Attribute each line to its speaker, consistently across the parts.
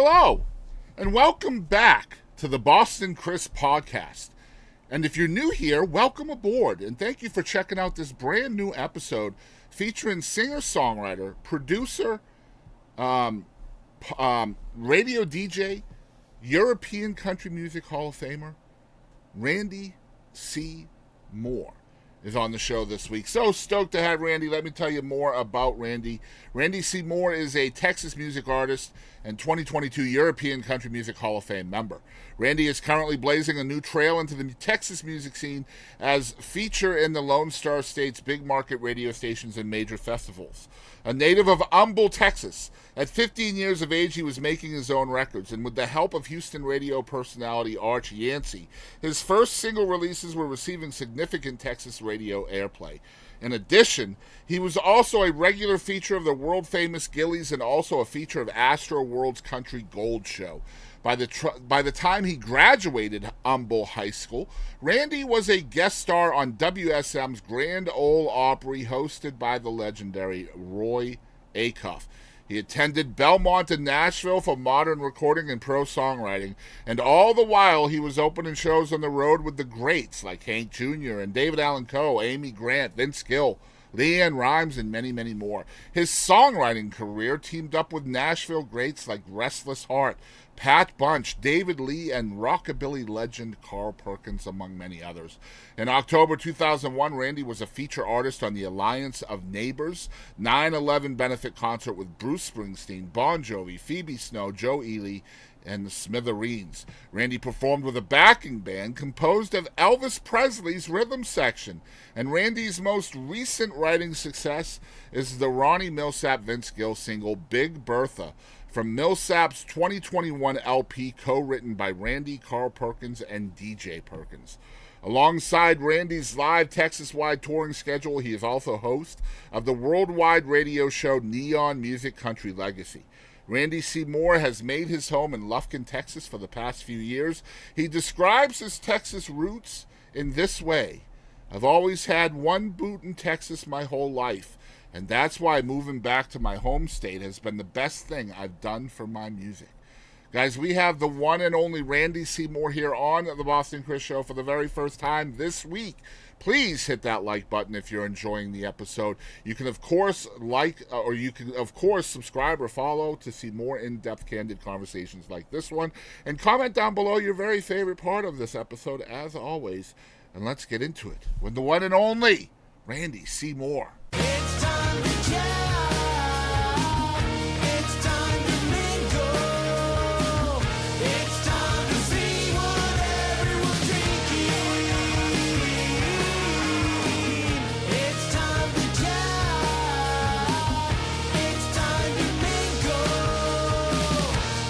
Speaker 1: Hello, and welcome back to the Boston Chris podcast. And if you're new here, welcome aboard, and thank you for checking out this brand new episode featuring singer-songwriter, producer, radio DJ, European Country Music Hall of Famer, Randy C. Moore is on the show this week. So stoked to have Randy. Let me tell you more about Randy. Randy C. Moore is a Texas music artist and 2022 European Country Music Hall of Fame member. Randy is currently blazing a new trail into the Texas music scene as feature in the Lone Star State's big market radio stations and major festivals. A native of Humble, Texas, at 15 years of age, he was making his own records, and with the help of Houston radio personality Arch Yancey, his first single releases were receiving significant Texas radio airplay. In addition, he was also a regular feature of the world-famous Gillies and also a feature of Astro World's Country Gold Show. By the time he graduated Humble High School, Randy was a guest star on WSM's Grand Ole Opry, hosted by the legendary Roy Acuff. He attended Belmont in Nashville for modern recording and pro songwriting, and all the while he was opening shows on the road with the greats like Hank Jr. and David Allan Coe, Amy Grant, Vince Gill, LeAnn Rimes, and many, many more. His songwriting career teamed up with Nashville greats like Restless Heart, Pat Bunch, David Lee, and rockabilly legend Carl Perkins, among many others. In October 2001, Randy was a feature artist on the Alliance of Neighbors 9/11 benefit concert with Bruce Springsteen, Bon Jovi, Phoebe Snow, Joe Ely, and the Smithereens. Randy performed with a backing band composed of Elvis Presley's rhythm section, and Randy's most recent writing success is the Ronnie Milsap Vince Gill single Big Bertha from Milsap's 2021 LP, co-written by Randy, Carl Perkins, and DJ Perkins. Alongside Randy's live Texas-wide touring schedule, he is also host of the worldwide radio show Neon Music Country Legacy. Randy C. Moore has made his home in Lufkin, Texas for the past few years. He describes his Texas roots in this way: I've always had one boot in Texas my whole life, and that's why moving back to my home state has been the best thing I've done for my music. Guys, we have the one and only Randy C. Moore here on the Boston Chris Show for the very first time this week. Please hit that like button if you're enjoying the episode. You can, of course, subscribe or follow to see more in-depth, candid conversations like this one. And comment down below your very favorite part of this episode, as always. And let's get into it with the one and only Randy C. Moore.
Speaker 2: It's time to jam. It's time to mingle. It's time to see what everyone's drinking. It's time to jam. It's time to mingle.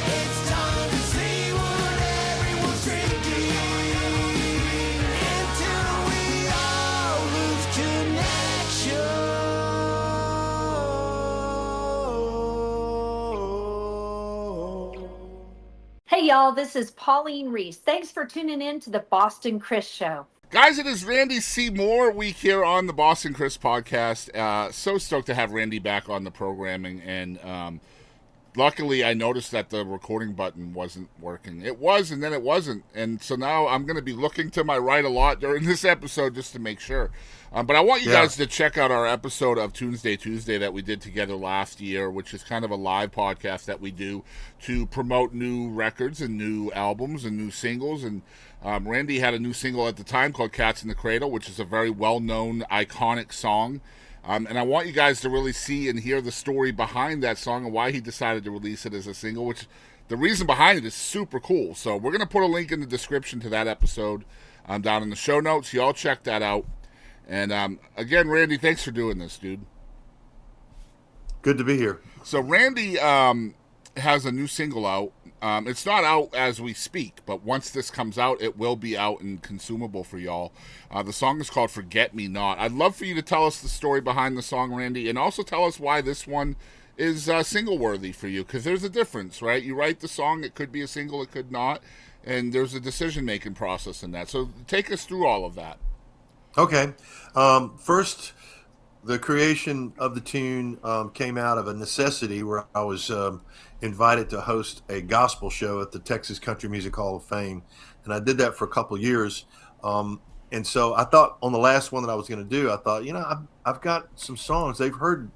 Speaker 2: It's time to see what everyone's drinking. Until we all lose connection.
Speaker 3: Hey y'all, this is Pauline Reese. Thanks for tuning in to the Boston Chris Show.
Speaker 1: Guys, it is Randy C. Moore week here on the Boston Chris podcast. So stoked to have Randy back on the programming, and luckily I noticed that the recording button wasn't working. It was, and then it wasn't, and so now I'm going to be looking to my right a lot during this episode just to make sure. But I want you guys to check out our episode of Tuesday that we did together last year, which is kind of a live podcast that we do to promote new records and new albums and new singles. And Randy had a new single at the time called Cats in the Cradle, which is a very well-known, iconic song. And I want you guys to really see and hear the story behind that song and why he decided to release it as a single, which the reason behind it is super cool. So we're going to put a link in the description to that episode down in the show notes. You all check that out. And again, Randy, thanks for doing this, dude.
Speaker 4: Good to be here.
Speaker 1: So Randy has a new single out. It's not out as we speak, but once this comes out, it will be out and consumable for y'all. The song is called Forget Me Not. I'd love for you to tell us the story behind the song, Randy, and also tell us why this one is single-worthy for you, because there's a difference, right? You write the song, it could be a single, it could not, and there's a decision-making process in that. So take us through all of that.
Speaker 4: Okay. First, the creation of the tune came out of a necessity where I was invited to host a gospel show at the Texas Country Music Hall of Fame, and I did that for a couple of years. And so I thought on the last one that I was going to do, I thought, I've got some songs they've heard.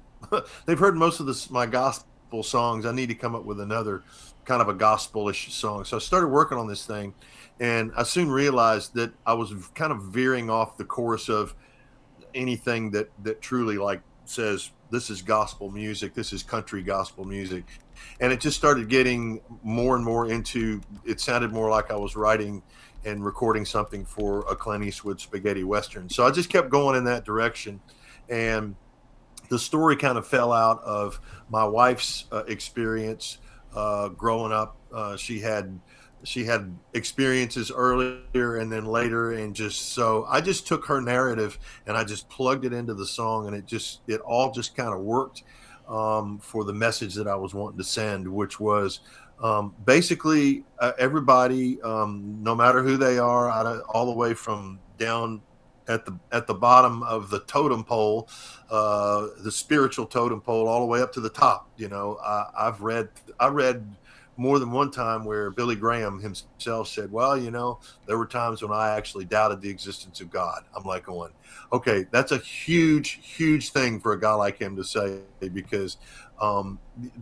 Speaker 4: They've heard most of my gospel songs. I need to come up with another kind of a gospelish song. So I started working on this thing, and I soon realized that I was kind of veering off the course of anything that truly like says this is gospel music, this is country gospel music. And it just started getting more and more into, it sounded more like I was writing and recording something for a Clint Eastwood spaghetti Western. So I just kept going in that direction. And the story kind of fell out of my wife's experience growing up. She had experiences earlier and then later, and I just took her narrative and I just plugged it into the song, and it all just kind of worked for the message that I was wanting to send, which was basically everybody, no matter who they are, all the way from down at the bottom of the totem pole, the spiritual totem pole, all the way up to the top. I read more than one time where Billy Graham himself said, well, there were times when I actually doubted the existence of God. I'm like going, okay, that's a huge, huge thing for a guy like him to say, because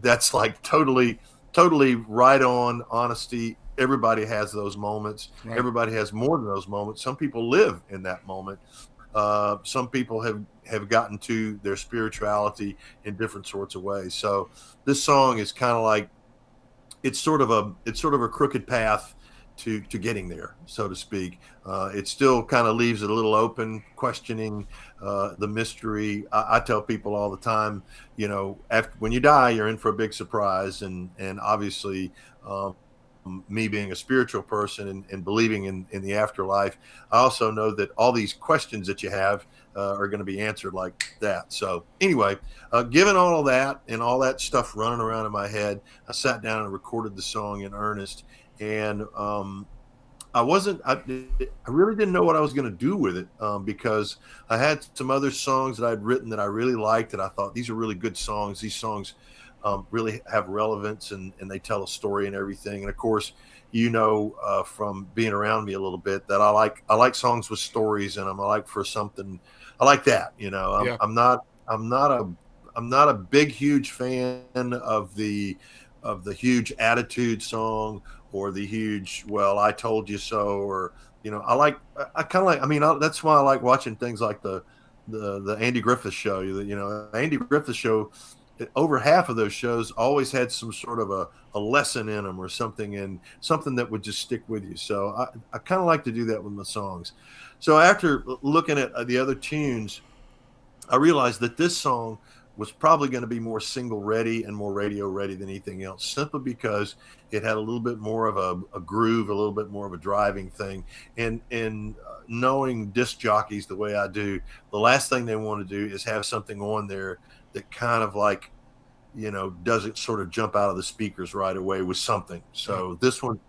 Speaker 4: that's like totally right on honesty. Everybody has those moments. Right. Everybody has more than those moments. Some people live in that moment. Some people have gotten to their spirituality in different sorts of ways. So this song is kind of like, it's sort of a crooked path to getting there, so to speak. It still kind of leaves it a little open, questioning the mystery. I tell people all the time, when you die, you're in for a big surprise, and obviously, me being a spiritual person and believing in the afterlife, I also know that all these questions that you have are going to be answered like that. So anyway, given all of that and all that stuff running around in my head, I sat down and recorded the song in earnest. And I really didn't know what I was going to do with it, because I had some other songs that I'd written that I really liked, that I thought these are really good songs. These songs really have relevance, and they tell a story and everything. And of course, from being around me a little bit, that I like songs with stories, and I like that. Yeah. I'm not a big, huge fan of the huge attitude song, or the huge, well, I told you so, or that's why I like watching things like the Andy Griffith show. Andy Griffith show, over half of those shows always had some sort of a lesson in them, or something that would just stick with you. So I kind of like to do that with my songs. So after looking at the other tunes, I realized that this song was probably going to be more single ready and more radio ready than anything else, simply because it had a little bit more of a groove, a little bit more of a driving thing. And knowing disc jockeys the way I do, the last thing they want to do is have something on there that kind of like, doesn't sort of jump out of the speakers right away with something. So this one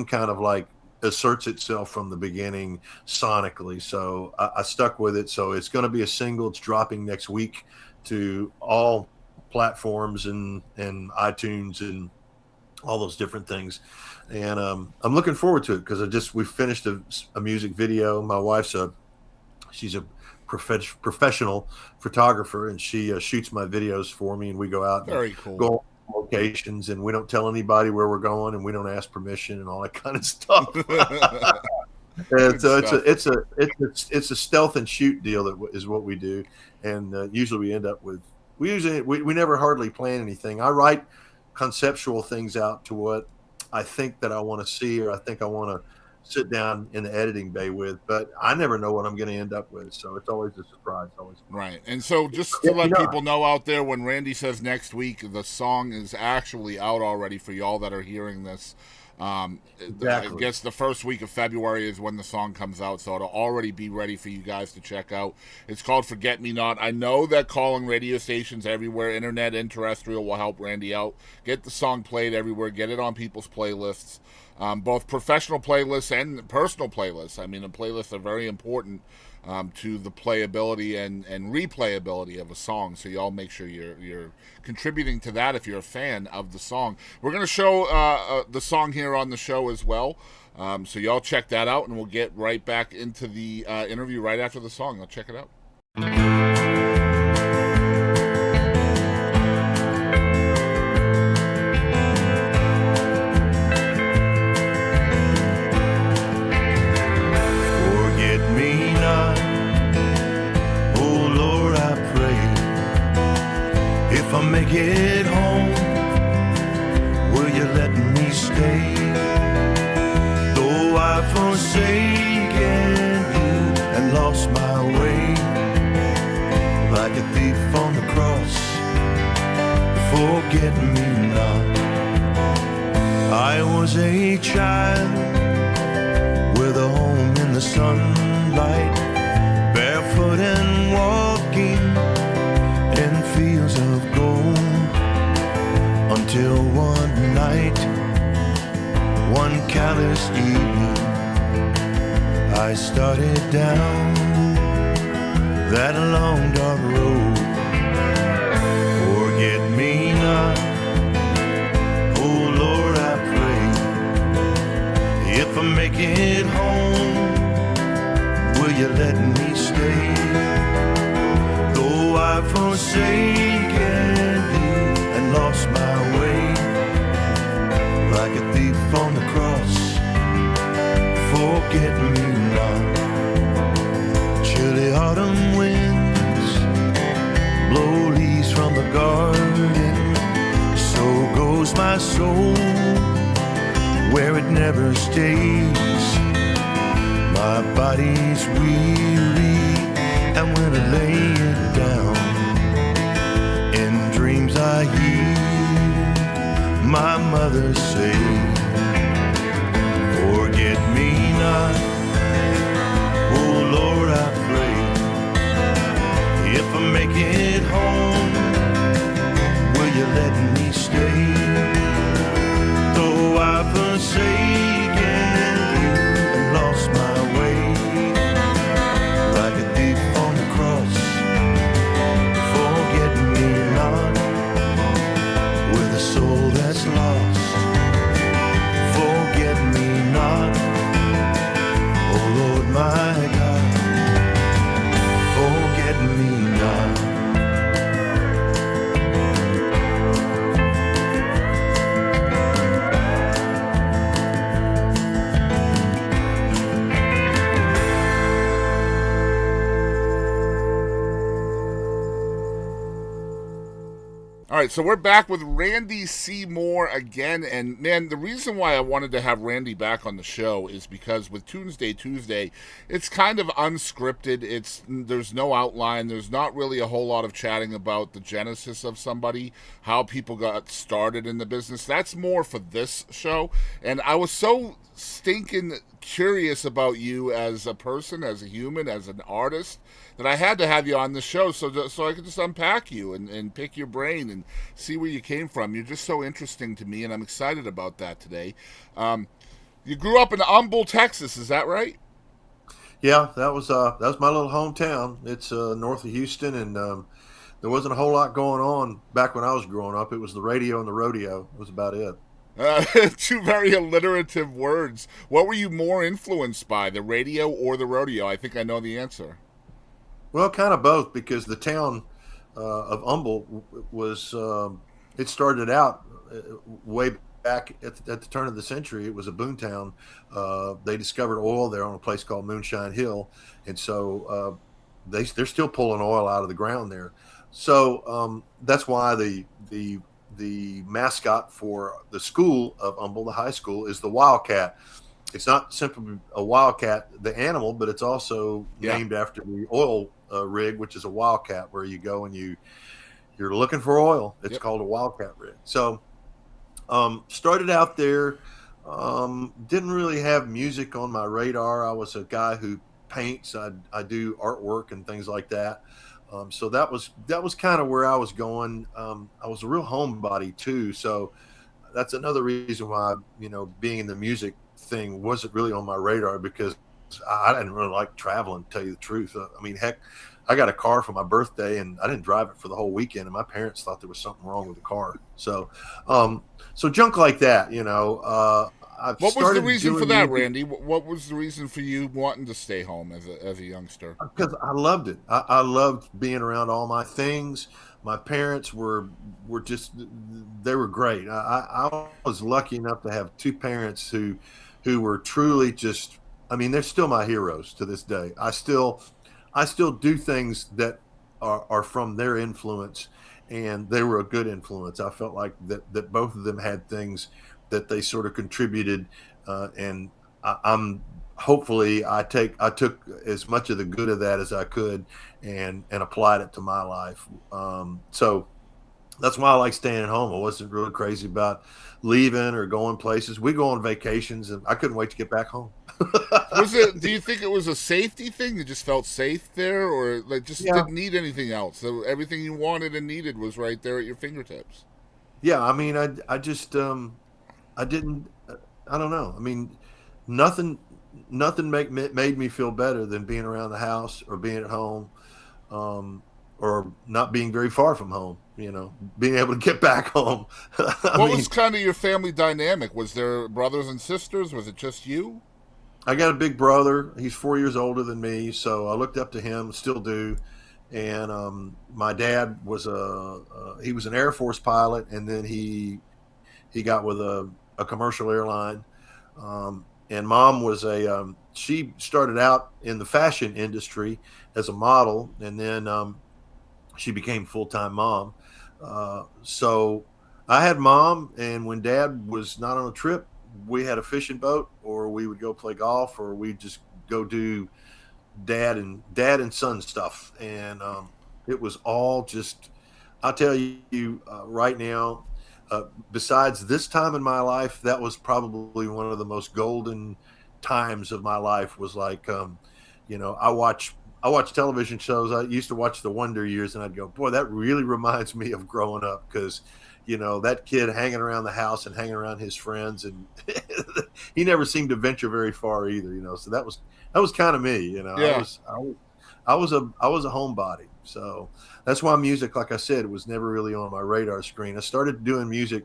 Speaker 4: kind of like asserts itself from the beginning sonically. So I stuck with it. So it's going to be a single. It's dropping next week to all platforms and iTunes and all those different things. And I'm looking forward to it, because we finished a music video. My wife's she's a professional photographer, and she shoots my videos for me, and we go out
Speaker 1: Very cool.
Speaker 4: Go on locations, and we don't tell anybody where we're going, and we don't ask permission and all that kind of stuff. And so it's a stealth and shoot deal that is what we do, and usually we end up with we never hardly plan anything. I write conceptual things out to what I think that I want to see, or I think I want to sit down in the editing bay with, but I never know what I'm going to end up with. So it's always a surprise.
Speaker 1: Right. And so just to let people know out there, when Randy says next week, the song is actually out already for y'all that are hearing this. Exactly. I guess the first week of February is when the song comes out, so it'll already be ready for you guys to check out. It's called Forget Me Not. I know that calling radio stations everywhere, internet and terrestrial, will help Randy out. Get the song played everywhere. Get it on people's playlists, both professional playlists and personal playlists. I mean, the playlists are very important to the playability and replayability of a song. So y'all make sure you're contributing to that if you're a fan of the song. We're going to show the song here on the show as well. So y'all check that out, and we'll get right back into the interview right after the song. I'll check it out.
Speaker 4: Forget me not, oh Lord, I pray. If I make it home, will you let me stay? Though I've forsaken you and lost my way, like a thief on the cross, forget me not. I was a child with a home in the sunlight, barefoot and walking in fields of gold, until one night, one callous evening, I started down that long dark road. Forget me not, oh Lord, I pray. If I make it home, will you let me stay? Though I've forsaken you and lost my way, like a thief on the cross, forget me not. Chilly autumn winds blow leaves from the garden, so goes my soul where it never stays. My body's weary, and when I lay it down, in dreams I hear my mother say, forget me not, oh Lord, I pray. If I make it home, will you let me stay? Though I've forsaken you and lost my way, like a thief on the cross, forget me not. With a soul that's lost, forget me not. Oh Lord my God, forget me not.
Speaker 1: All right, so we're back with Randy C. Moore again, and man, the reason why I wanted to have Randy back on the show is because with Tuesday, it's kind of unscripted. There's no outline. There's not really a whole lot of chatting about the genesis of somebody, how people got started in the business. That's more for this show, and I was so stinking curious about you as a person, as a human, as an artist, that I had to have you on the show so I could just unpack you and pick your brain and see where you came from. You're just so interesting to me, and I'm excited about that today. You grew up in Humble, Texas, is that right?
Speaker 4: Yeah, that was my little hometown. It's north of Houston, and there wasn't a whole lot going on back when I was growing up. It was the radio and the rodeo. It was about it.
Speaker 1: Two very alliterative words. What were you more influenced by, the radio or the rodeo? I think I know the answer.
Speaker 4: Well, kind of both, because the town of Humble was it started out way back at the turn of the century. It was a boom town. They discovered oil there on a place called Moonshine Hill, and so they're still pulling oil out of the ground there. So that's why the mascot for the school of Humble, the high school, is the Wildcat. It's not simply a wildcat, the animal, but it's also named after the oil rig, which is a wildcat, where you go and you're looking for oil. It's called a wildcat rig. So started out there, didn't really have music on my radar. I was a guy who paints. I do artwork and things like that. So that was kind of where I was going. I was a real homebody too, so that's another reason why being in the music thing wasn't really on my radar, because I didn't really like traveling, to tell you the truth. I mean, heck, I got a car for my birthday and I didn't drive it for the whole weekend. And my parents thought there was something wrong with the car. So junk like that, I've
Speaker 1: What was the
Speaker 4: started
Speaker 1: reason for
Speaker 4: doing
Speaker 1: that,
Speaker 4: music
Speaker 1: Randy? What was the reason for you wanting to stay home as a youngster?
Speaker 4: because I loved it. I loved being around all my things. My parents were just, they were great. I was lucky enough to have two parents who were truly just, I mean, they're still my heroes to this day. I still do things that are from their influence, and they were a good influence. I felt like that both of them had things that they sort of contributed, and I'm hopefully I took as much of the good of that as I could and applied it to my life. So that's why I like staying at home. I wasn't really crazy about leaving or going places. We go on vacations, and I couldn't wait to get back home.
Speaker 1: Was it? Do you think it was a safety thing? You just felt safe there, or like just
Speaker 4: Yeah.
Speaker 1: didn't need anything else? So everything you wanted and needed was right there at your fingertips.
Speaker 4: Yeah, I mean, I just I didn't I don't know. I mean, nothing made me feel better than being around the house or being at home, um, or not being very far from home. Being able to get back home. I
Speaker 1: What
Speaker 4: mean,
Speaker 1: was kind of your family dynamic? Was there brothers and sisters? Was it just you?
Speaker 4: I got a big brother. He's 4 years older than me, so I looked up to him, still do. And my dad was he was an Air Force pilot, and then he got with a commercial airline. And mom was she started out in the fashion industry as a model, and then she became full-time mom. So I had mom, and when dad was not on a trip, we had a fishing boat, or we would go play golf, or we'd just go do dad and son stuff. And it was all just, I'll tell you right now, besides this time in my life, that was probably one of the most golden times of my life. Was like, I watch television shows. I used to watch the Wonder Years, and I'd go, boy, that really reminds me of growing up, because that kid hanging around the house and hanging around his friends, and he never seemed to venture very far either. So that was kind of me.
Speaker 1: Yeah.
Speaker 4: I was a homebody. So that's why music, like I said, was never really on my radar screen. I started doing music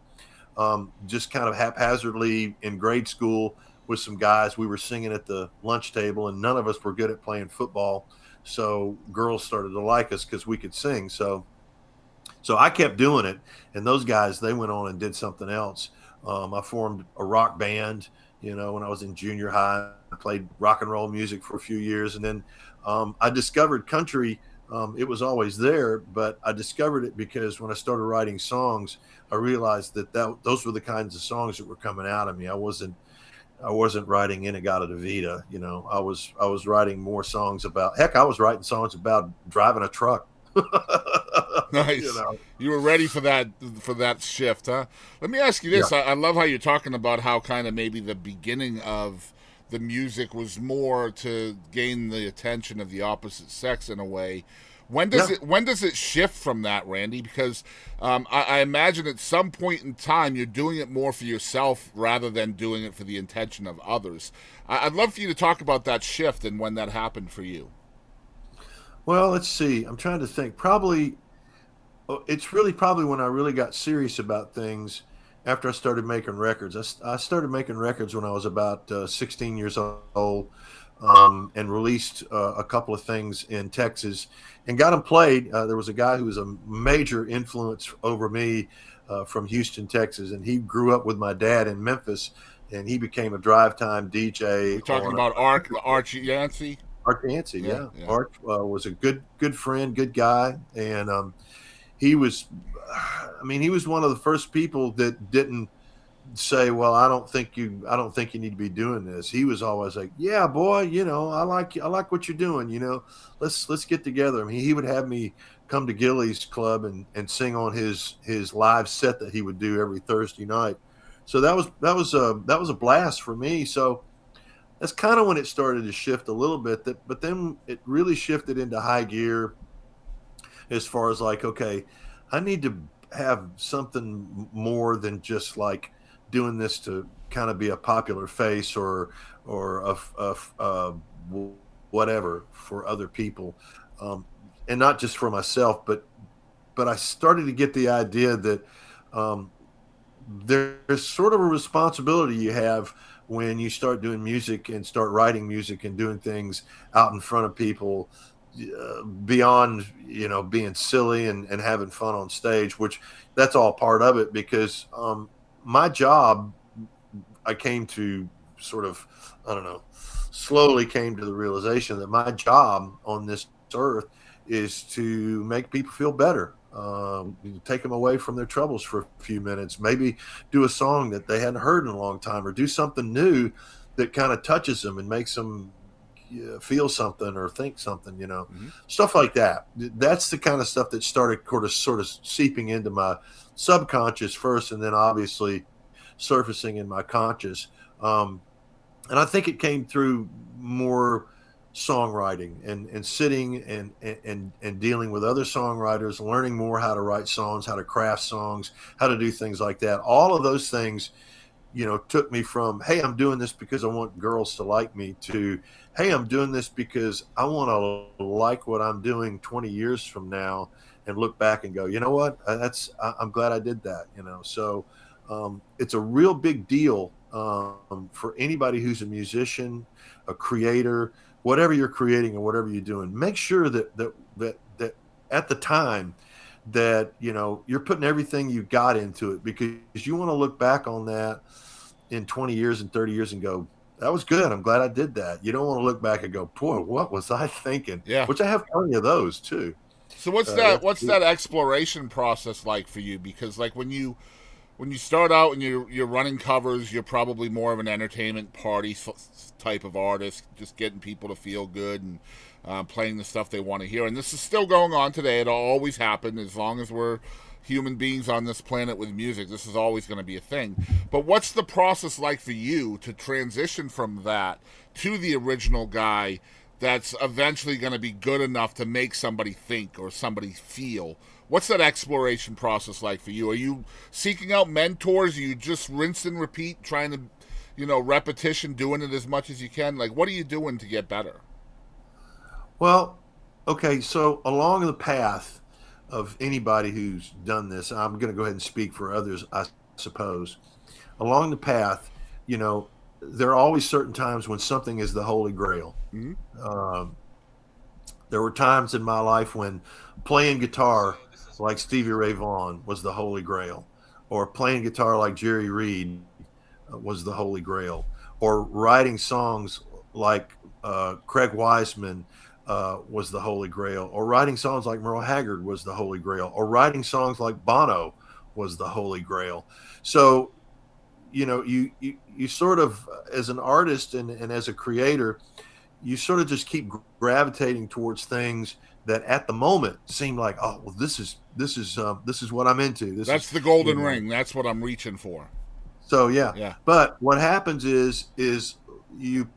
Speaker 4: just kind of haphazardly in grade school with some guys. We were singing at the lunch table, and none of us were good at playing football. So girls started to like us because we could sing. So I kept doing it, and those guys, they went on and did something else. I formed a rock band, when I was in junior high. I played rock and roll music for a few years, and then I discovered country. It was always there, but I discovered it because when I started writing songs, I realized that those were the kinds of songs that were coming out of me. I wasn't writing Inagata Davida. I was writing more songs about, heck, I was writing songs about driving a truck.
Speaker 1: Nice.
Speaker 4: you know,
Speaker 1: You were ready for that shift, huh? Let me ask you
Speaker 4: yeah,
Speaker 1: this. I love how you're talking about how kind of maybe the beginning of the music was more to gain the attention of the opposite sex in a way.
Speaker 4: yeah.
Speaker 1: When does it shift from that, Randy? Because I imagine at some point in time you're doing it more for yourself rather than doing it for the intention of others. I'd love for you to talk about that shift and when that happened for you.
Speaker 4: Well, let's see. I'm trying to think. Probably, it's really probably when I really got serious about things after I started making records. I started making records when I was about 16 years old, and released a couple of things in Texas and got them played. There was a guy who was a major influence over me from Houston, Texas, and he grew up with my dad in Memphis, and he became a drive time DJ
Speaker 1: We're talking
Speaker 4: on
Speaker 1: about Arch Yancey.
Speaker 4: Art Yancey.
Speaker 1: Yeah,
Speaker 4: Yeah,
Speaker 1: yeah.
Speaker 4: Art was a good friend, good guy, and he was. I mean, he was one of the first people that didn't say, "Well, I don't think you need to be doing this." He was always like, "Yeah, boy, I like what you're doing. Let's get together." I mean, he would have me come to Gilly's Club and sing on his live set that he would do every Thursday night. So that was a blast for me. So that's kind of when it started to shift a little bit. But then it really shifted into high gear as far as like, okay, I need to have something more than just like doing this to kind of be a popular face or a whatever for other people, and not just for myself, but I started to get the idea that there's sort of a responsibility you have when you start doing music and start writing music and doing things out in front of people, beyond, being silly and having fun on stage, which that's all part of it. Because my job, I came to sort of, I don't know, slowly came to the realization that my job on this earth is to make people feel better, take them away from their troubles for a few minutes, maybe do a song that they hadn't heard in a long time, or do something new that kind of touches them and makes them feel something or think something, stuff like that. That's the kind of stuff that started sort of seeping into my subconscious first, and then obviously surfacing in my conscious. And I think it came through more songwriting and sitting and dealing with other songwriters, learning more how to write songs, how to craft songs, how to do things like that. All of those things, took me from, hey, I'm doing this because I want girls to like me, to, hey, I'm doing this because I want to like what I'm doing 20 years from now and look back and go, you know what, I'm glad I did that, So it's a real big deal for anybody who's a musician, a creator, whatever you're creating or whatever you're doing. Make sure that at the time that you're putting everything you got into it, because you want to look back on that in 20 years and 30 years and go, that was good, I'm glad I did that. You don't want to look back and go, boy, what was I thinking?
Speaker 1: Yeah.
Speaker 4: Which I have plenty of those too.
Speaker 1: So what's that exploration process like for you? Because like when you start out and you're running covers, you're probably more of an entertainment party type of artist, just getting people to feel good and playing the stuff they want to hear. And this is still going on today. It'll always happen as long as we're human beings on this planet with music. This is always going to be a thing. But what's the process like for you to transition from that to the original guy that's eventually going to be good enough to make somebody think or somebody feel? What's that exploration process like for you? Are you seeking out mentors? Are you just rinse and repeat, trying to, repetition, doing it as much as you can? Like, what are you doing to get better?
Speaker 4: Well, okay, so along the path of anybody who's done this, I'm going to go ahead and speak for others, I suppose. Along the path, there are always certain times when something is the Holy Grail. Mm-hmm. There were times in my life when playing guitar like Stevie Ray Vaughan was the Holy Grail, or playing guitar like Jerry Reed was the Holy Grail, or writing songs like Craig Wiseman was the Holy Grail, or writing songs like Merle Haggard was the Holy Grail, or writing songs like Bono was the Holy Grail. So, you sort of, as an artist and as a creator, you sort of just keep gravitating towards things that at the moment seem like, oh, well, this is what I'm into.
Speaker 1: That's the golden ring. That's what I'm reaching for.
Speaker 4: So yeah. But what happens is you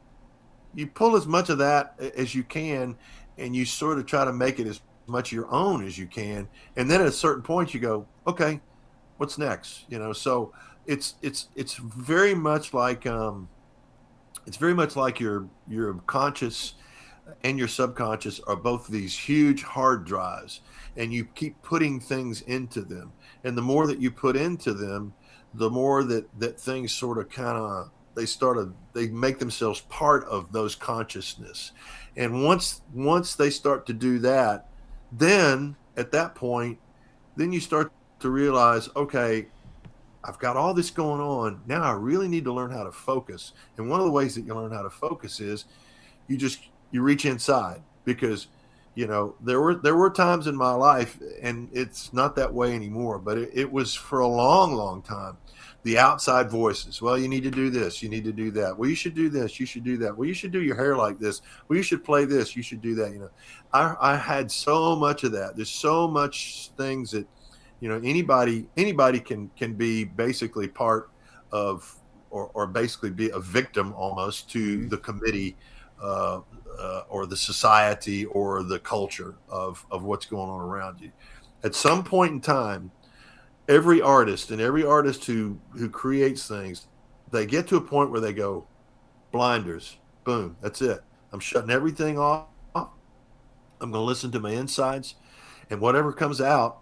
Speaker 4: pull as much of that as you can, and you sort of try to make it as much your own as you can. And then at a certain point you go, okay, what's next? So it's very much like, your conscious and your subconscious are both these huge hard drives, and you keep putting things into them. And the more that you put into them, the more that things sort of they make themselves part of those consciousness. And once they start to do that, then at that point, then you start to realize, okay, I've got all this going on. Now I really need to learn how to focus. And one of the ways that you learn how to focus is you reach inside, because there were times in my life, and it's not that way anymore, but it was for a long time, the outside voices. Well, you need to do this, you need to do that. Well, you should do this, you should do that. Well, you should do your hair like this. Well, you should play this, you should do that. I had so much of that. There's so much things that anybody can be basically part of, or basically be a victim almost to the committee, or the society, or the culture of what's going on around you. At some point in time, every artist who creates things, they get to a point where they go, blinders, boom, that's it. I'm shutting everything off. I'm going to listen to my insides, and whatever comes out,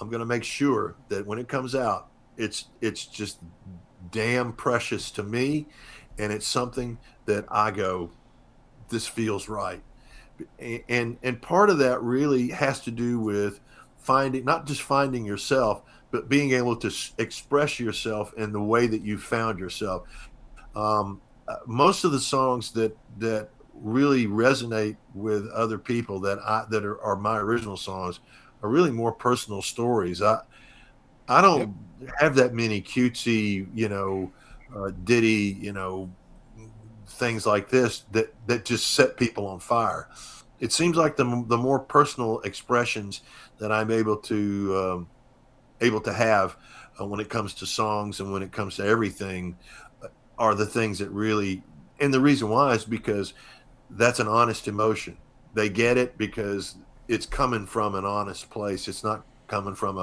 Speaker 4: I'm going to make sure that when it comes out, it's just damn precious to me, and it's something that I go, this feels right. And part of that really has to do with finding, not just finding yourself, but being able to express yourself in the way that you found yourself. Most of the songs that really resonate with other people are my original songs are really more personal stories. I
Speaker 1: Yep.
Speaker 4: don't have that many cutesy, ditty, things like this that just set people on fire. It seems like the more personal expressions that I'm able to have when it comes to songs and when it comes to everything are the things that really, and the reason why is because that's an honest emotion. They get it because it's coming from an honest place. It's not coming from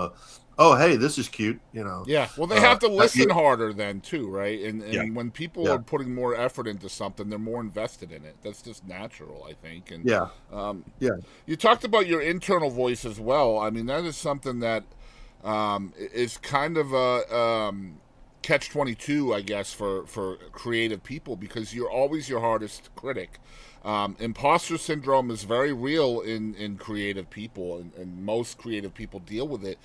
Speaker 4: oh, hey, this is cute,
Speaker 1: Yeah, well, they have to
Speaker 4: yeah,
Speaker 1: listen harder then too, right? And
Speaker 4: yeah,
Speaker 1: and when people
Speaker 4: yeah,
Speaker 1: are putting more effort into something, they're more invested in it. That's just natural, I think. And
Speaker 4: yeah,
Speaker 1: um,
Speaker 4: yeah.
Speaker 1: you talked about your internal voice as well. I mean, that is something that is kind of a catch-22, I guess, for creative people because you're always your hardest critic. Imposter syndrome is very real in creative people, and most creative people deal with it.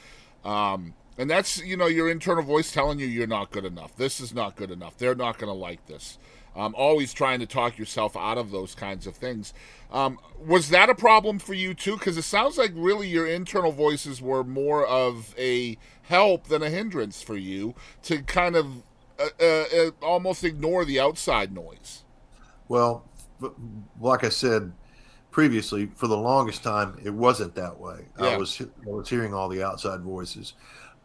Speaker 1: And that's, your internal voice telling you you're not good enough. This is not good enough. They're not going to like this. Always trying to talk yourself out of those kinds of things. Was that a problem for you too? Because it sounds like really your internal voices were more of a help than a hindrance for you to kind of almost ignore the outside noise.
Speaker 4: Well, like I said previously, for the longest time, it wasn't that way.
Speaker 1: Yeah.
Speaker 4: I was hearing all the outside voices.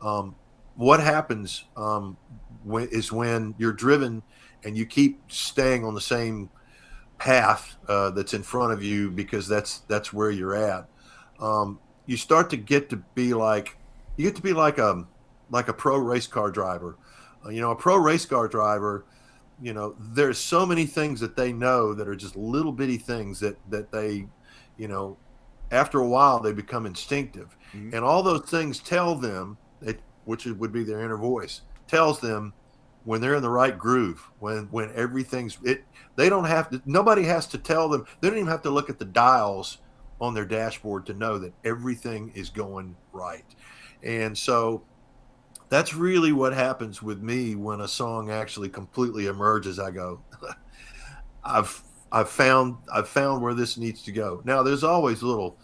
Speaker 4: Um, what happens is when you're driven and you keep staying on the same path that's in front of you because that's where you're at. You start to get to be like like a pro race car driver. A pro race car driver, there's so many things that they know that are just little bitty things that they, you know, after a while they become instinctive,
Speaker 1: Mhm.
Speaker 4: and all those things tell them which would be their inner voice, tells them when they're in the right groove, when everything's it. They don't have to. Nobody has to tell them. They don't even have to look at the dials on their dashboard to know that everything is going right, and so that's really what happens with me when a song actually completely emerges. I go, I've I've found where this needs to go. Now there's always little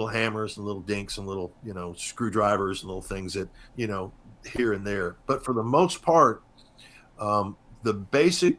Speaker 4: hammers and little dinks and little screwdrivers and little things that here and there. But for the most part, um, the basic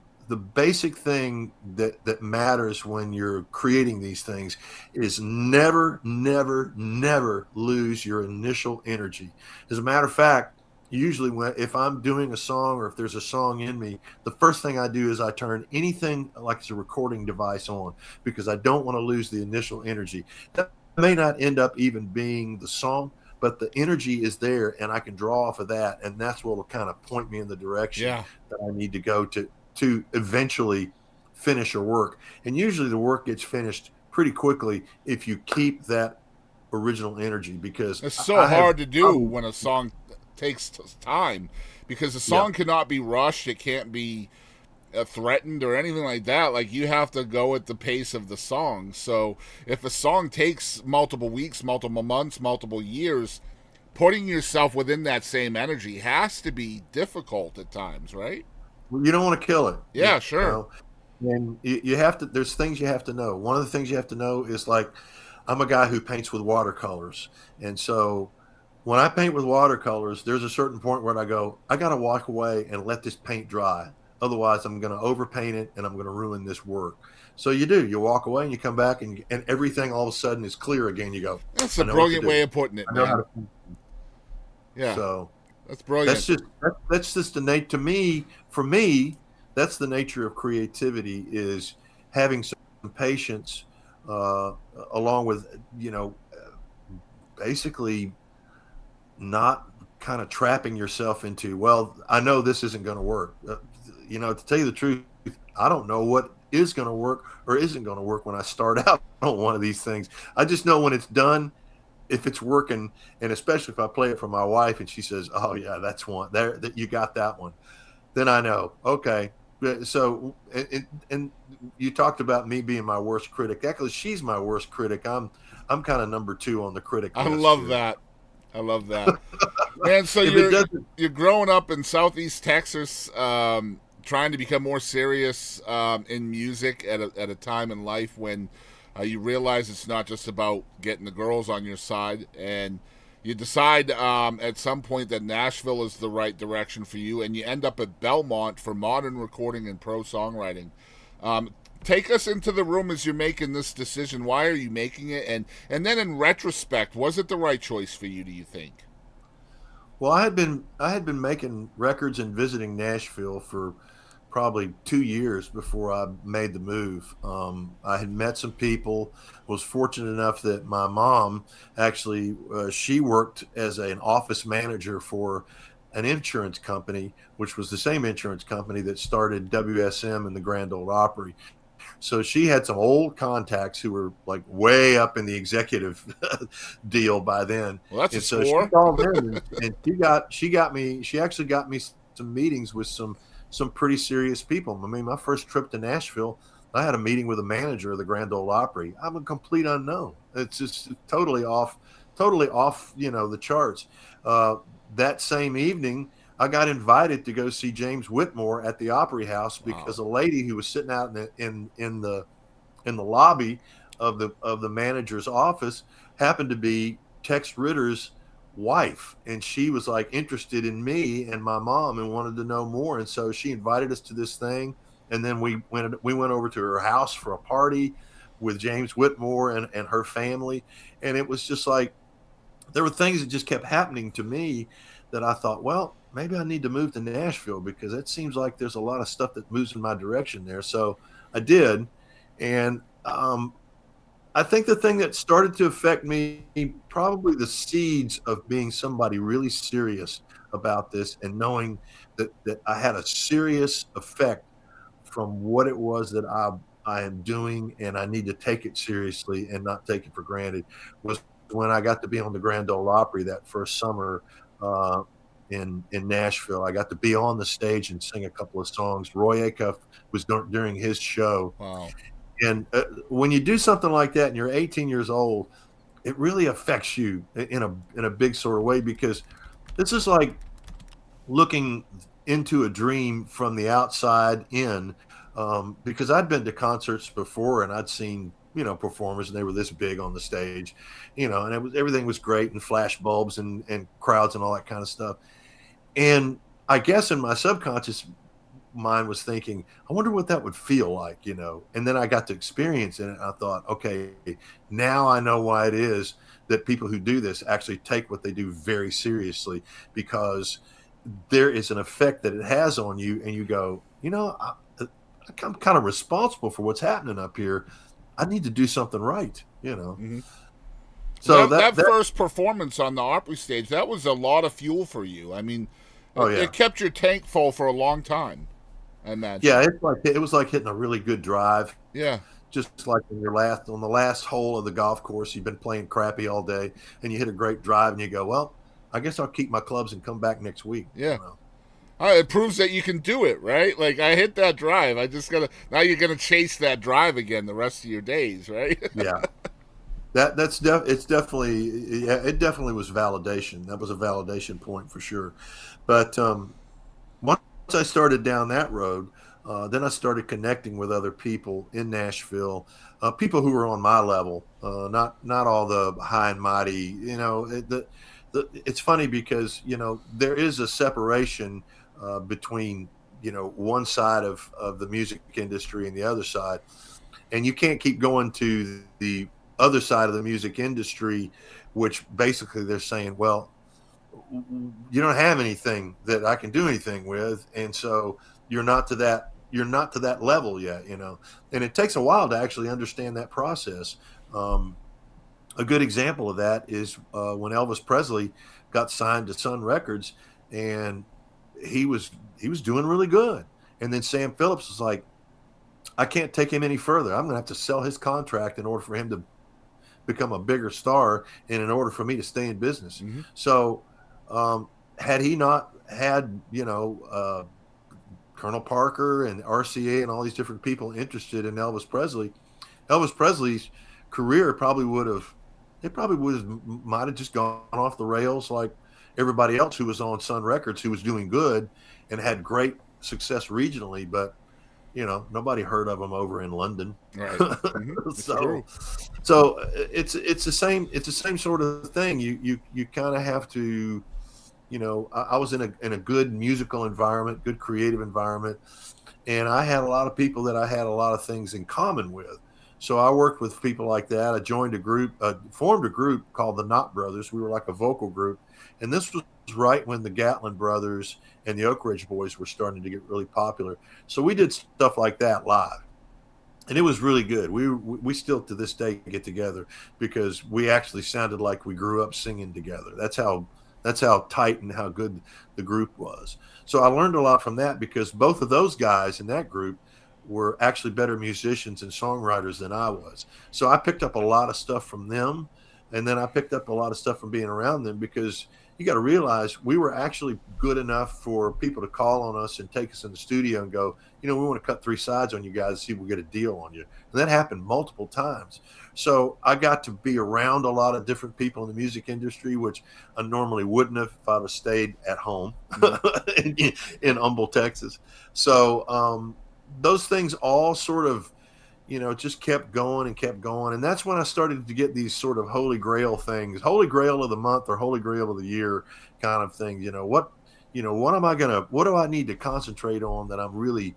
Speaker 4: thing that matters when you're creating these things is never, never, never lose your initial energy. As a matter of fact, usually if I'm doing a song or if there's a song in me, the first thing I do is I turn anything like it's a recording device on because I don't want to lose the initial energy. That may not end up even being the song, but the energy is there and I can draw off of that, and that's what will kind of point me in the direction
Speaker 1: Yeah.
Speaker 4: that I need to go to eventually finish your work. And usually the work gets finished pretty quickly if you keep that original energy, because
Speaker 1: It's so
Speaker 4: I have
Speaker 1: hard to do
Speaker 4: trouble.
Speaker 1: when a song takes time because a
Speaker 4: Yeah,
Speaker 1: song cannot be rushed. It can't be threatened or anything like that. Like you have to go at the pace of the song. So if a song takes multiple weeks, multiple months, multiple years, putting yourself within that same energy has to be difficult at times, right?
Speaker 4: well, you don't want to kill it.
Speaker 1: Yeah, sure.
Speaker 4: Know, and you have to. There's things you have to know. One of the things you have to know is like I'm a guy who paints with watercolors, and so when I paint with watercolors, there's a certain point where I go, I got to walk away and let this paint dry. Otherwise, I'm going to overpaint it and I'm going to ruin this work. So you do. You walk away and you come back and everything all of a sudden is clear again. You go,
Speaker 1: That's
Speaker 4: I
Speaker 1: a
Speaker 4: know what to
Speaker 1: brilliant way
Speaker 4: do.
Speaker 1: of putting it,
Speaker 4: I know how
Speaker 1: man.
Speaker 4: to paint.
Speaker 1: Yeah,
Speaker 4: So
Speaker 1: that's
Speaker 4: that's
Speaker 1: brilliant.
Speaker 4: just the nature to me. For me, that's the nature of creativity, is having some patience, uh, along with basically not kind of trapping yourself into, well, I know this isn't going to work. To tell you the truth, I don't know what is going to work or isn't going to work when I start out on one of these things. I just know when it's done, if it's working, and especially if I play it for my wife and she says, "Oh yeah, that's one there that you got that one," then I know, okay. So, and you talked about me being my worst critic. Actually, she's my worst critic. I'm kind of number 2 on the critic
Speaker 1: I
Speaker 4: list
Speaker 1: love
Speaker 4: here.
Speaker 1: that. I love that. Man, so
Speaker 4: If it doesn't,
Speaker 1: you're growing up in Southeast Texas, trying to become more serious in music at a time in life when you realize it's not just about getting the girls on your side, and you decide at some point that Nashville is the right direction for you, and you end up at Belmont for modern recording and pro songwriting. Um, Take us into the room as you're making this decision. Why are you making it? And then in retrospect, was it the right choice for you, do you think?
Speaker 4: well, I had been making records and visiting Nashville for probably 2 years before I made the move. I had met some people. Was fortunate enough that my mom actually she worked as an office manager for an insurance company, which was the same insurance company that started WSM and the Grand Ole Opry. So she had some old contacts who were like way up in the executive deal by then.
Speaker 1: Well, that's a
Speaker 4: And so she
Speaker 1: score.
Speaker 4: called in and she actually got me some meetings with some pretty serious people. I mean, my first trip to Nashville, I had a meeting with a manager of the Grand Ole Opry. I'm a complete unknown. It's just totally off, the charts. Uh, that same evening, I got invited to go see James Whitmore at the Opry House
Speaker 1: Wow.
Speaker 4: because a lady who was sitting out in the lobby of the manager's office happened to be Tex Ritter's wife, and she was like interested in me and my mom and wanted to know more, and so she invited us to this thing, and then we went over to her house for a party with James Whitmore and her family, and it was just like there were things that just kept happening to me that I thought, well, maybe I need to move to Nashville because it seems like there's a lot of stuff that moves in my direction there. So I did. And I think the thing that started to affect me, probably the seeds of being somebody really serious about this and knowing that I had a serious effect from what it was that I am doing, and I need to take it seriously and not take it for granted, was when I got to be on the Grand Ole Opry that first summer uh, in Nashville. I got to be on the stage and sing a couple of songs. Roy Acuff was during his show,
Speaker 1: Wow.
Speaker 4: and when you do something like that and you're 18 years old, it really affects you in a big sort of way because this is like looking into a dream from the outside in, because I'd been to concerts before and I'd seen performers and they were this big on the stage, and everything was great and flash bulbs and crowds and all that kind of stuff. And I guess in my subconscious mind was thinking, I wonder what that would feel like. And then I got to experience it and I thought, okay, now I know why it is that people who do this actually take what they do very seriously, because there is an effect that it has on you, and you go, I'm kind of responsible for what's happening up here. I need to do something right.
Speaker 1: Hmm.
Speaker 4: So
Speaker 1: That first performance on the Opry stage, that was a lot of fuel for you. I mean,
Speaker 4: oh
Speaker 1: it
Speaker 4: yeah,
Speaker 1: kept your tank full for a long time, I
Speaker 4: yeah.
Speaker 1: imagine.
Speaker 4: It was like hitting a really good drive,
Speaker 1: Yeah,
Speaker 4: just like on the last hole of the golf course. You've been playing crappy all day, and you hit a great drive, and you go, well, I guess I'll keep my clubs and come back next week.
Speaker 1: yeah. It proves that you can do it, right? Like I hit that drive. I just gotta now. You're gonna chase that drive again the rest of your days, right?
Speaker 4: Yeah, it's definitely, yeah, it definitely was validation. That was a validation point for sure. But once I started down that road, then I started connecting with other people in Nashville, people who were on my level, not all the high and mighty. It's funny because there is a separation between one side of the music industry and the other side, and you can't keep going to the other side of the music industry, which basically they're saying, well, you don't have anything that I can do anything with, and so you're not to that level yet. And it takes a while to actually understand that process. A good example of that is when Elvis Presley got signed to Sun Records, and he was doing really good, and then Sam Phillips was like, I can't take him any further. I'm going to have to sell his contract in order for him to become a bigger star and in order for me to stay in business.
Speaker 1: Mm-hmm.
Speaker 4: So, had he not had, Colonel Parker and RCA and all these different people interested in Elvis Presley's career probably would have might have just gone off the rails like everybody else who was on Sun Records who was doing good and had great success regionally, but nobody heard of him over in London.
Speaker 1: Right. Mm-hmm. It's
Speaker 4: so
Speaker 1: true.
Speaker 4: so it's the same sort of thing. You kind of have to, I was in a good musical environment, good creative environment, and I had a lot of people that I had a lot of things in common with. So I worked with people like that. I joined a group, formed a group called the Knott Brothers. We were like a vocal group, and this was right when the Gatlin Brothers and the Oak Ridge Boys were starting to get really popular. So we did stuff like that live, and it was really good. We still to this day get together because we actually sounded like we grew up singing together. That's how tight and how good the group was. So I learned a lot from that because both of those guys in that group were actually better musicians and songwriters than I was. So I picked up a lot of stuff from them, and then I picked up a lot of stuff from being around them because you got to realize we were actually good enough for people to call on us and take us in the studio and go, we want to cut 3 sides on you guys, see if we'll get a deal on you. And that happened multiple times. So I got to be around a lot of different people in the music industry, which I normally wouldn't have if I'd have stayed at home in Humble, Texas. So those things all sort of, just kept going and kept going. And that's when I started to get these sort of holy grail things, holy grail of the month or holy grail of the year kind of things. What do I need to concentrate on that I'm really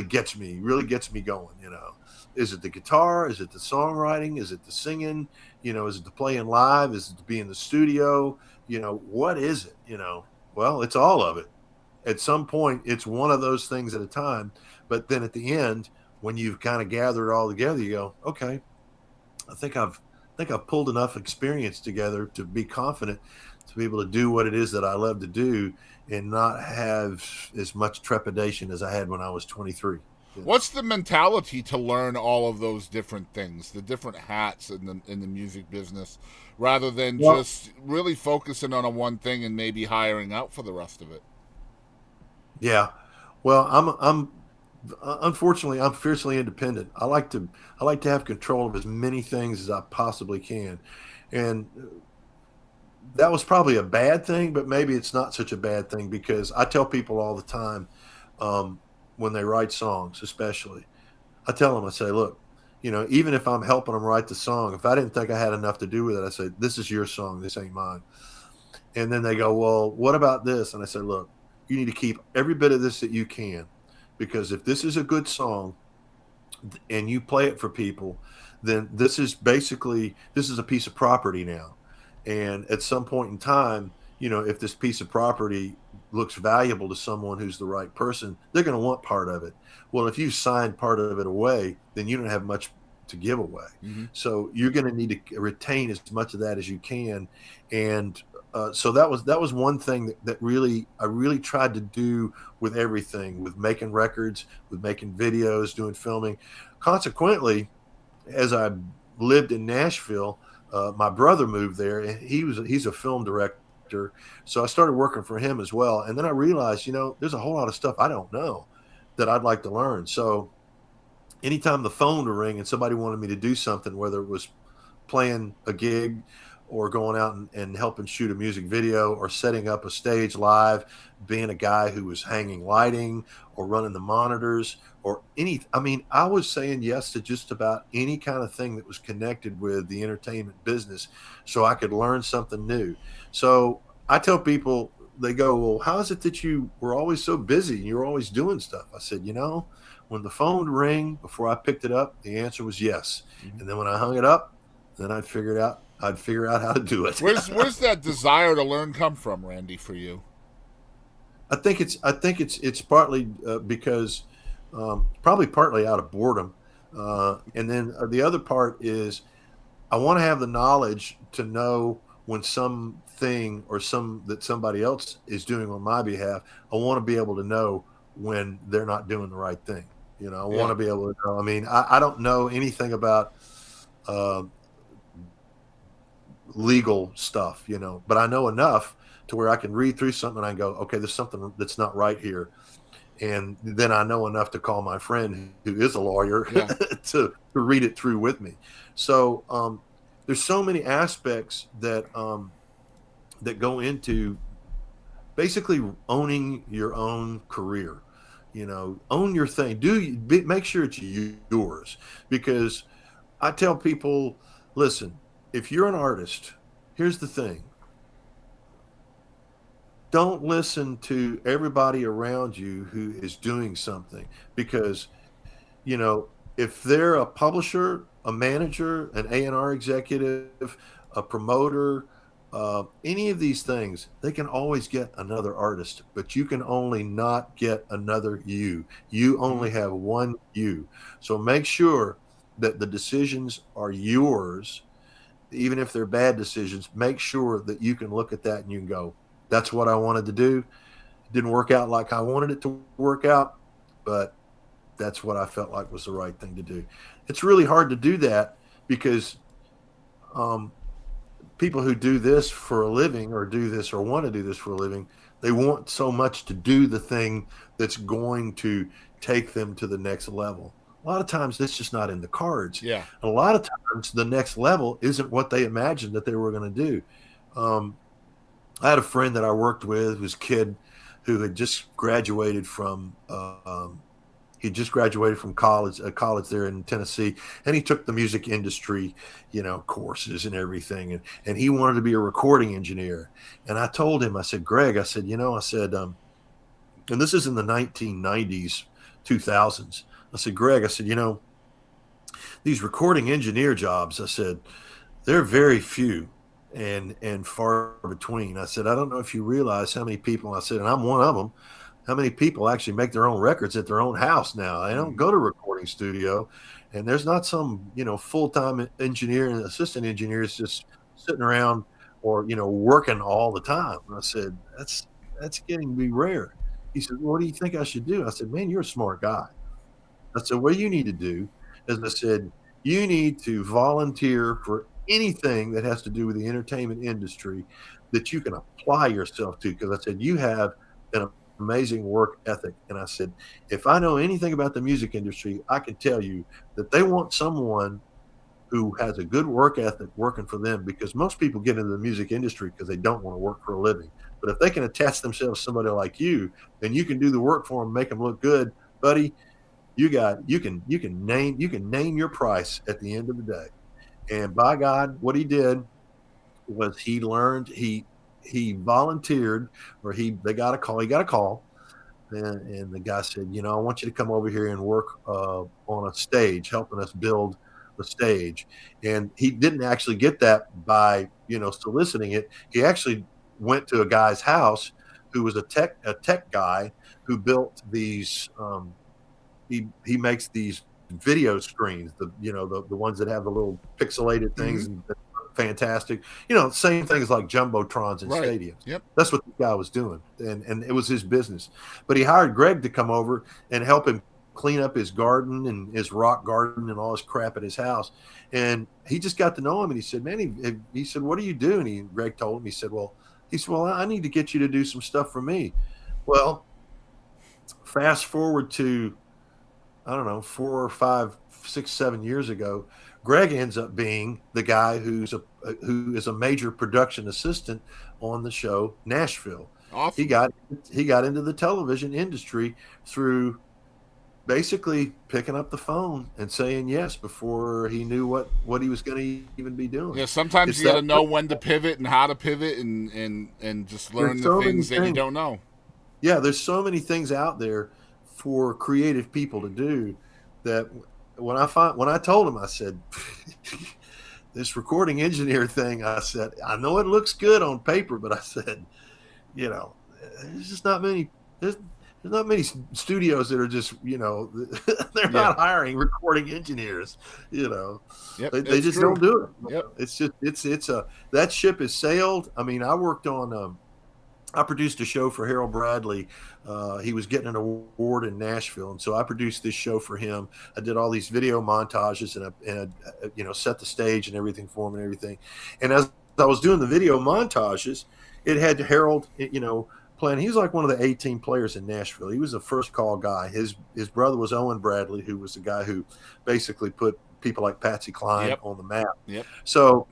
Speaker 4: gets me going? Is it the guitar? Is it the songwriting? Is it the singing? Is it the playing live? Is it to be in the studio? What is it? Well, it's all of it. At some point, it's one of those things at a time. But then at the end, when you've kind of gathered it all together, you go, okay, I think I've pulled enough experience together to be confident to be able to do what it is that I love to do and not have as much trepidation as I had when I was 23.
Speaker 1: What's the mentality to learn all of those different things, the different hats in the music business, rather than just really focusing on a one thing and maybe hiring out for the rest of it?
Speaker 4: Yeah. Well, I'm unfortunately I'm fiercely independent. I like to have control of as many things as I possibly can. And that was probably a bad thing, but maybe it's not such a bad thing because I tell people all the time, when they write songs, especially, I tell them, I say, look, even if I'm helping them write the song, if I didn't think I had enough to do with it, I say, this is your song. This ain't mine. And then they go, well, what about this? And I say, look, you need to keep every bit of this that you can, because if this is a good song and you play it for people, then this is a piece of property now. And at some point in time, if this piece of property looks valuable to someone who's the right person, they're going to want part of it. Well, if you sign part of it away, then you don't have much to give away.
Speaker 1: Mm-hmm.
Speaker 4: So you're going to need to retain as much of that as you can. And so that was one thing that I really tried to do with everything, with making records, with making videos, doing filming. Consequently, as I lived in Nashville, my brother moved there, and he's a film director. So I started working for him as well. And then I realized, there's a whole lot of stuff I don't know that I'd like to learn. So anytime the phone would ring and somebody wanted me to do something, whether it was playing a gig or going out and helping shoot a music video or setting up a stage live, being a guy who was hanging lighting or running the monitors or I was saying yes to just about any kind of thing that was connected with the entertainment business so I could learn something new. So I tell people, they go, well, how is it that you were always so busy and you were always doing stuff? I said, when the phone would ring, before I picked it up, the answer was yes. Mm-hmm. And then when I hung it up, then I'd figure out how to do it.
Speaker 1: Where's that desire to learn come from, Randy, for you?
Speaker 4: I think it's partly because probably partly out of boredom, and then the other part is I want to have the knowledge to know when something or that somebody else is doing on my behalf. I want to be able to know when they're not doing the right thing. I want to be able to know. I mean, I don't know anything about legal stuff, but I know enough to where I can read through something and I go, okay, there's something that's not right here. And then I know enough to call my friend who is a lawyer to read it through with me. So there's so many aspects that that go into basically owning your own career. Own your thing. Make sure it's yours. Because I tell people, listen, if you're an artist, here's the thing. Don't listen to everybody around you who is doing something, because if they're a publisher, a manager, an A&R executive, a promoter, any of these things, they can always get another artist, but you can only not get another you. You only have one you. So make sure that the decisions are yours. Even if they're bad decisions, make sure that you can look at that and you can go, that's what I wanted to do. It didn't work out like I wanted it to work out, but that's what I felt like was the right thing to do. It's really hard to do that because people who do this for a living or do this or want to do this for a living, they want so much to do the thing that's going to take them to the next level. A lot of times that's just not in the cards.
Speaker 1: Yeah.
Speaker 4: A lot of times the next level isn't what they imagined that they were going to do. I had a friend that I worked with, whose kid who had just graduated from college, a college there in Tennessee, and he took the music industry, courses and everything, and he wanted to be a recording engineer. And I told him, I said, Greg, I said, and this is in the 1990s, 2000s. I said, Greg, I said, these recording engineer jobs, I said, they're very few and far between. I said, I don't know if you realize how many people, I said, and I'm one of them, how many people actually make their own records at their own house now. They don't go to a recording studio, and there's not some, full-time engineer and assistant engineers just sitting around or, working all the time. And I said, that's getting to be rare. He said, well, what do you think I should do? I said, man, you're a smart guy. I said, what you need to do is, I said, you need to volunteer for anything that has to do with the entertainment industry that you can apply yourself to. Because I said, you have an amazing work ethic. And I said, if I know anything about the music industry, I can tell you that they want someone who has a good work ethic working for them, because most people get into the music industry because they don't want to work for a living. But if they can attach themselves to somebody like you, then you can do the work for them, make them look good, buddy. You can name your price at the end of the day. And by God, what he did was he volunteered, or he got a call, and the guy said, I want you to come over here and work on a stage, helping us build the stage. And he didn't actually get that by soliciting it. He actually went to a guy's house who was a tech guy who built these. He makes these video screens, the ones that have the little pixelated things, and fantastic, same things like jumbotrons in stadiums.
Speaker 1: Yep.
Speaker 4: That's what the guy was doing, and it was his business. But he hired Greg to come over and help him clean up his garden and his rock garden and all his crap at his house. And he just got to know him, and he said, man, he said, what do you do? And Greg told him, he said, well, I need to get you to do some stuff for me. Well, fast forward to, I don't know, 4 or 5, 6, 7 years ago, Greg ends up being the guy who is a major production assistant on the show Nashville.
Speaker 1: Awesome.
Speaker 4: He got into the television industry through basically picking up the phone and saying yes before he knew what he was going to even be doing.
Speaker 1: Yeah, sometimes you got to know when to pivot and how to pivot and just learn the things that you don't know.
Speaker 4: Yeah, there's so many things out there for creative people to do that when I told him, I said, this recording engineer thing, I said, I know it looks good on paper, but I said, there's just not many, there's not many studios that are just, they're not hiring recording engineers,
Speaker 1: Yep,
Speaker 4: they just don't do it.
Speaker 1: Yep.
Speaker 4: It's just, that ship has sailed. I mean, I worked on I produced a show for Harold Bradley. He was getting an award in Nashville, and so I produced this show for him. I did all these video montages and set the stage and everything for him and everything. And as I was doing the video montages, it had Harold, playing. He was like one of the 18 players in Nashville. He was a first call guy. His brother was Owen Bradley, who was the guy who basically put people like Patsy Cline on the map.
Speaker 1: Yep.
Speaker 4: So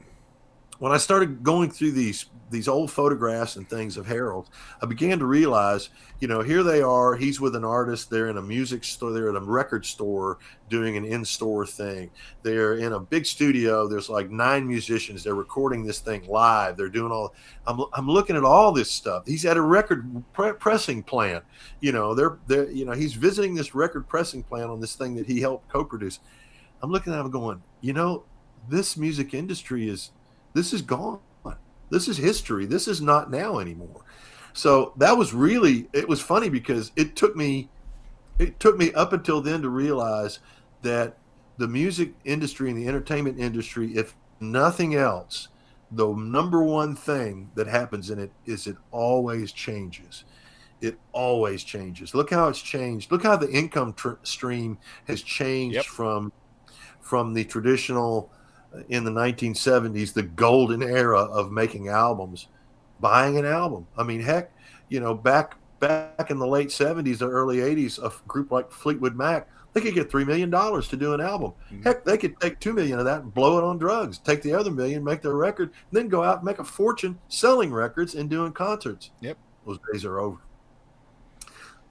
Speaker 4: when I started going through these old photographs and things of Harold, I began to realize, here they are. He's with an artist. They're in a music store. They're at a record store doing an in-store thing. They're in a big studio. There's like 9 musicians. They're recording this thing live. They're doing all. I'm looking at all this stuff. He's at a record pressing plant. He's visiting this record pressing plant on this thing that he helped co-produce. I'm looking at him going, this music industry this is gone. This is history. This is not now anymore. So that was it was funny because it took me up until then to realize that the music industry and the entertainment industry, if nothing else, the number one thing that happens in it is it always changes. It always changes. Look how it's changed. Look how the income stream has changed from the traditional, in the 1970s, the golden era of making albums, buying an album. I mean, heck, back in the late 70s or early 80s, a group like Fleetwood Mac, they could get $3 million to do an album. Mm-hmm. Heck, they could take $2 million of that and blow it on drugs, take the other $1 million, make their record, and then go out and make a fortune selling records and doing concerts.
Speaker 1: Yep.
Speaker 4: Those days are over.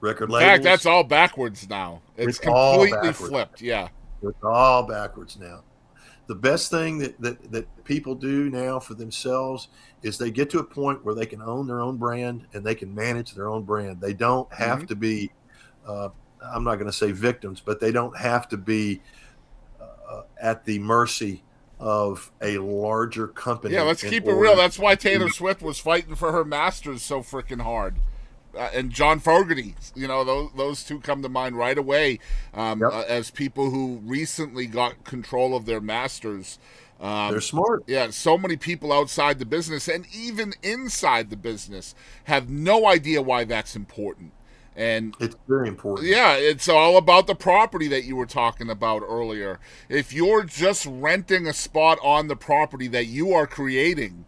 Speaker 4: Record
Speaker 1: In
Speaker 4: labels.
Speaker 1: fact, that's all backwards now. It's completely flipped. Yeah.
Speaker 4: It's all backwards now. The best thing that people do now for themselves is they get to a point where they can own their own brand and they can manage their own brand. They don't have to be, I'm not going to say victims, but they don't have to be at the mercy of a larger company.
Speaker 1: Yeah, let's keep it real. That's why Taylor Swift was fighting for her masters so freaking hard. And John Fogerty, those two come to mind right away as people who recently got control of their masters.
Speaker 4: They're smart.
Speaker 1: Yeah, so many people outside the business and even inside the business have no idea why that's important. And
Speaker 4: it's very important.
Speaker 1: Yeah, it's all about the property that you were talking about earlier. If you're just renting a spot on the property that you are creating,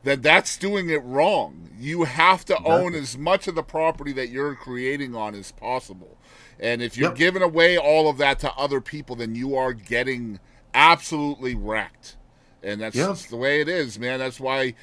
Speaker 1: then that's doing it wrong. You have to own as much of the property that you're creating on as possible. And if you're giving away all of that to other people, then you are getting absolutely wrecked. And that's just the way it is, man. That's why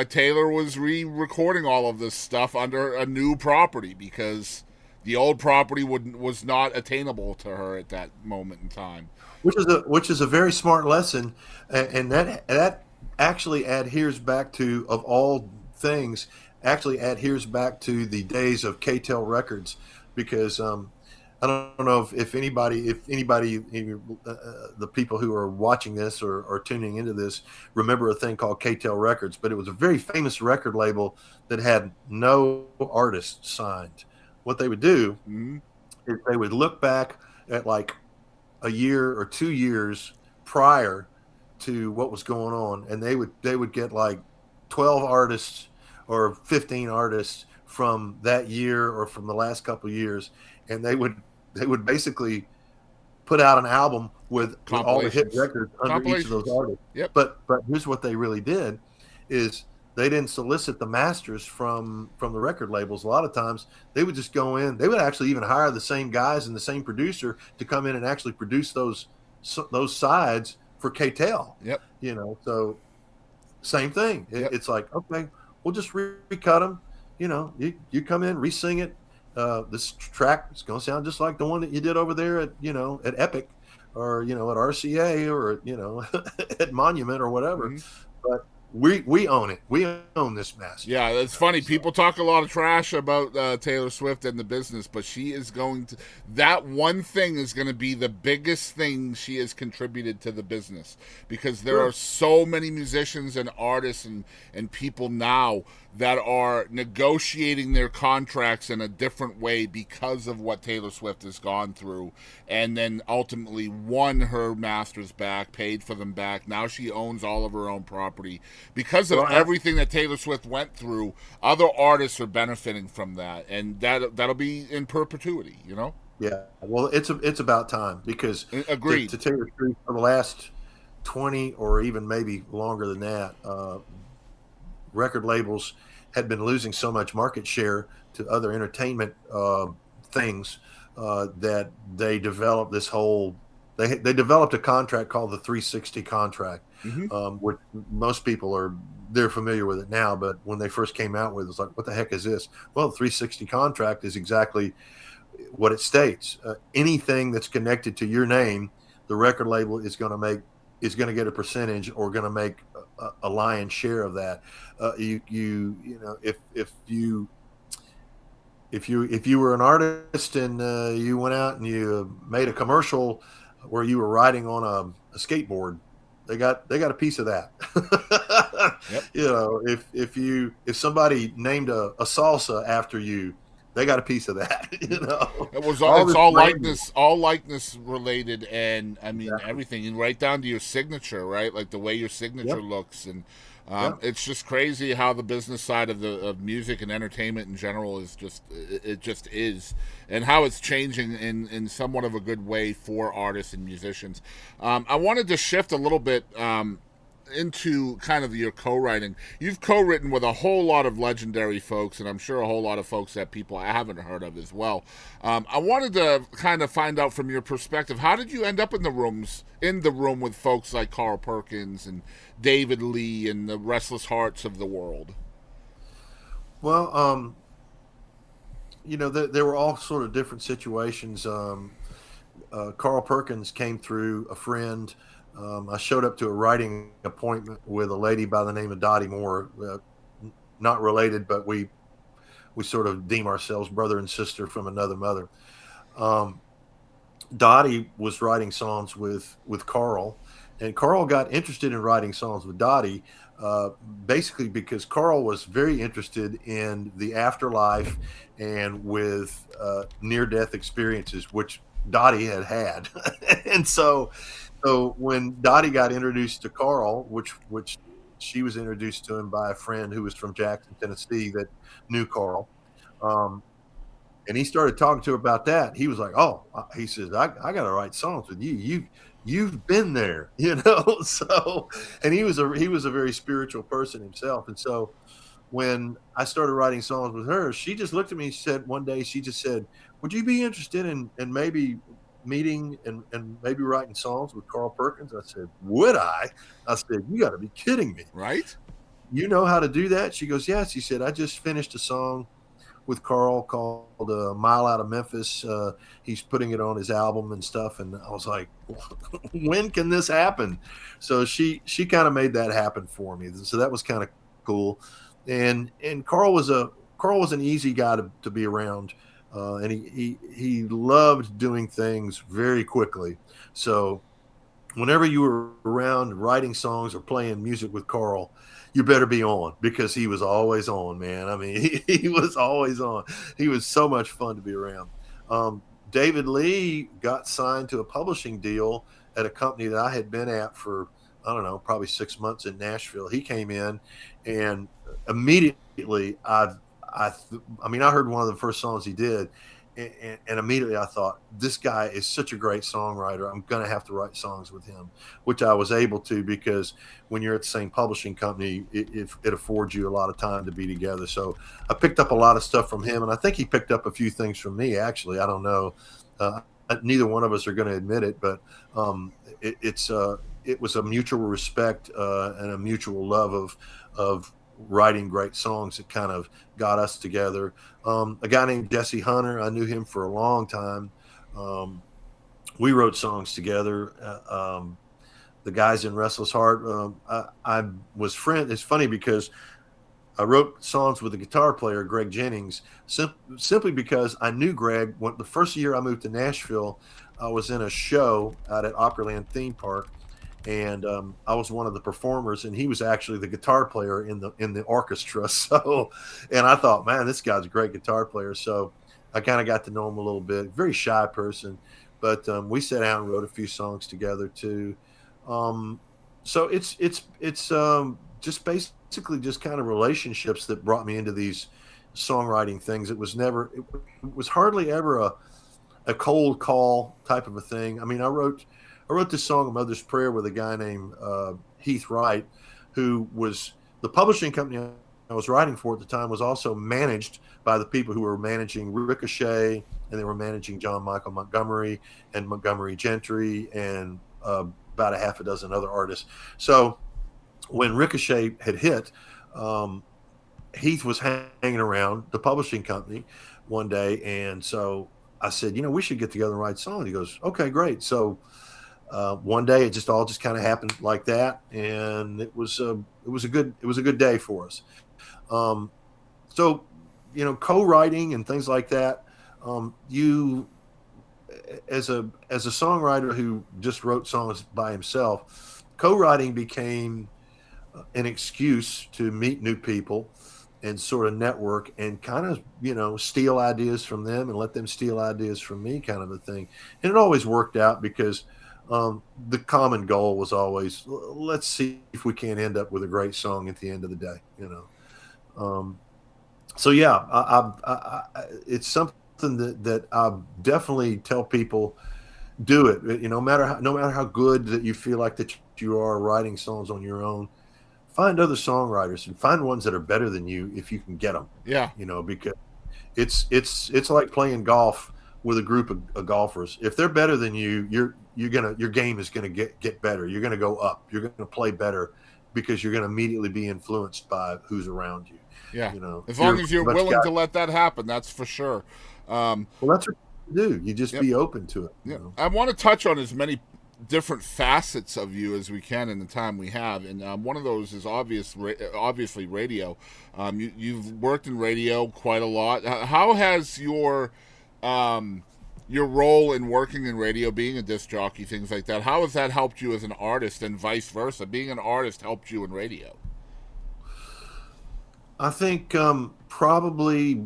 Speaker 1: Taylor was re-recording all of this stuff under a new property, because the old property was not attainable to her at that moment in time.
Speaker 4: Which is a very smart lesson, and that actually adheres back to, of all things, adheres back to the days of K-Tel Records, because I don't know if anybody, the people who are watching this or tuning into this remember a thing called K-Tel Records, but it was a very famous record label that had no artists signed. What they would do is they would look back at like a year or 2 years prior to what was going on, and they would get like 12 artists or 15 artists from that year or from the last couple of years, and they would basically put out an album with all the hit records under each of those artists.
Speaker 1: Yep.
Speaker 4: But here's what they really did is they didn't solicit the masters from the record labels. A lot of times they would just go in. They would actually even hire the same guys and the same producer to come in and actually produce those sides for K-Tel.
Speaker 1: Yep.
Speaker 4: So same thing. It's like, okay, we'll just recut them. You come in, re-sing it. This track is going to sound just like the one that you did over there at Epic, or at RCA, or at Monument or whatever. But we own it. We own this mess.
Speaker 1: Yeah, it's funny. People talk a lot of trash about Taylor Swift and the business, but she is going to. That one thing is going to be the biggest thing she has contributed to the business, because there are so many musicians and artists and people now that are negotiating their contracts in a different way because of what Taylor Swift has gone through, and then ultimately won her masters back, paid for them back. Now she owns all of her own property. Because of everything that Taylor Swift went through, other artists are benefiting from that, and that'll be in perpetuity, you know?
Speaker 4: Yeah, well, it's about time, because
Speaker 1: Agreed.
Speaker 4: to tell you the truth, for the last 20 or even maybe longer than that, record labels had been losing so much market share to other entertainment things that they developed this whole. They developed a contract called the 360 contract, which most people they're familiar with it now, but when they first came out with it, it's like, what the heck is this? Well, the 360 contract is exactly what it states. Anything that's connected to your name, the record label is going to get a percentage, or going to make a lion's share of that. You know, if you were an artist and you went out and you made a commercial where you were riding on a skateboard, they got a piece of that.
Speaker 1: Yep.
Speaker 4: You know, if somebody named a salsa after you, they got a piece of that. You know,
Speaker 1: It's
Speaker 4: this
Speaker 1: all
Speaker 4: branding.
Speaker 1: likeness related, and I mean everything, and right down to your signature, right? Like the way your signature
Speaker 4: Yep.
Speaker 1: looks, and
Speaker 4: Yep.
Speaker 1: it's just crazy how the business side of music and entertainment in general is it just is, and how it's changing in somewhat of a good way for artists and musicians. I wanted to shift a little bit. Into kind of your co-writing. You've co-written with a whole lot of legendary folks, and I'm sure a whole lot of folks that people haven't heard of as well. I wanted to kind of find out from your perspective, how did you end up in the room with folks like Carl Perkins and David Lee and the Restless Hearts of the world?
Speaker 4: Well, you know, there were all sort of different situations. Carl Perkins came through a friend. I showed up to a writing appointment with a lady by the name of Dottie Moore, not related, but we sort of deem ourselves brother and sister from another mother. Dottie was writing songs with Carl, and Carl got interested in writing songs with Dottie, basically because Carl was very interested in the afterlife and with near-death experiences, which Dottie had. And so when Dottie got introduced to Carl, which she was introduced to him by a friend who was from Jackson, Tennessee, that knew Carl, and he started talking to her about that. He was like, "Oh," he says, "I got to write songs with you. You've been there, you know." So, and he was a very spiritual person himself, and so when I started writing songs with her, she just looked at me and said one day, she just said, "Would you be interested in maybe meeting and maybe writing songs with Carl Perkins?" I said, "Would I?" I said, "You got to be kidding me.
Speaker 1: Right?
Speaker 4: You know how to do that?" She goes, "Yes." She said, "I just finished a song with Carl called Mile Out of Memphis. He's putting it on his album and stuff." And I was like, when can this happen? So she kind of made that happen for me. So that was kind of cool. And Carl was an easy guy to be around. And he loved doing things very quickly. So whenever you were around writing songs or playing music with Carl, you better be on, because he was always on, man. I mean, he was always on. He was so much fun to be around. David Lee got signed to a publishing deal at a company that I had been at for, I don't know, probably 6 months in Nashville. He came in, and immediately I mean, I heard one of the first songs he did, and immediately I thought, this guy is such a great songwriter. I'm going to have to write songs with him, which I was able to, because when you're at the same publishing company, it affords you a lot of time to be together. So I picked up a lot of stuff from him, and I think he picked up a few things from me, actually. I don't know. Neither one of us are going to admit it, but it was a mutual respect and a mutual love of writing great songs that kind of got us together. A guy named Jesse Hunter, I knew him for a long time. We wrote songs together. The guys in Restless Heart, I was friend. It's funny because I wrote songs with the guitar player, Greg Jennings, simply because I knew Greg. The first year I moved to Nashville, I was in a show out at Opryland Theme Park, and I was one of the performers, and he was actually the guitar player in the orchestra. So, and I thought, man, this guy's a great guitar player. So, I kind of got to know him a little bit. Very shy person, but we sat down and wrote a few songs together too. Um, so it's just basically just kind of relationships that brought me into these songwriting things. It was hardly ever a cold call type of a thing. I mean, I wrote this song, A Mother's Prayer, with a guy named Heath Wright, who was the publishing company I was writing for at the time was also managed by the people who were managing Ricochet, and they were managing John Michael Montgomery and Montgomery Gentry and about a half a dozen other artists. So when Ricochet had hit, um, Heath was hanging around the publishing company one day, and so I said, we should get together and write songs. He goes, okay, great. So one day it just kind of happened like that, and it was a good day for us. Um, so co-writing and things like that. You as a songwriter who just wrote songs by himself, co-writing became an excuse to meet new people and sort of network and kind of steal ideas from them and let them steal ideas from me, kind of a thing. And it always worked out because the common goal was always, let's see if we can't end up with a great song at the end of the day. um, so yeah, it's something that I definitely tell people, do it. No matter how good that you feel like that you are writing songs on your own, find other songwriters and find ones that are better than you if you can get them.
Speaker 1: Yeah.
Speaker 4: Because it's like playing golf with a group of golfers. If they're better than you, your game is gonna get better. You're gonna go up. You're gonna play better because you're gonna immediately be influenced by who's around you.
Speaker 1: Yeah.
Speaker 4: If
Speaker 1: As long as you're
Speaker 4: a bunch of
Speaker 1: willing
Speaker 4: guys-
Speaker 1: to let that happen, that's for sure.
Speaker 4: well, that's what you do. You just
Speaker 1: Yep.
Speaker 4: be open to it.
Speaker 1: Yeah. I want to touch on as many different facets of you as we can in the time we have, and one of those is obviously radio. You've worked in radio quite a lot. How has your role in working in radio, being a disc jockey, things like that, how has that helped you as an artist, and vice versa? Being an artist helped you in radio?
Speaker 4: I think probably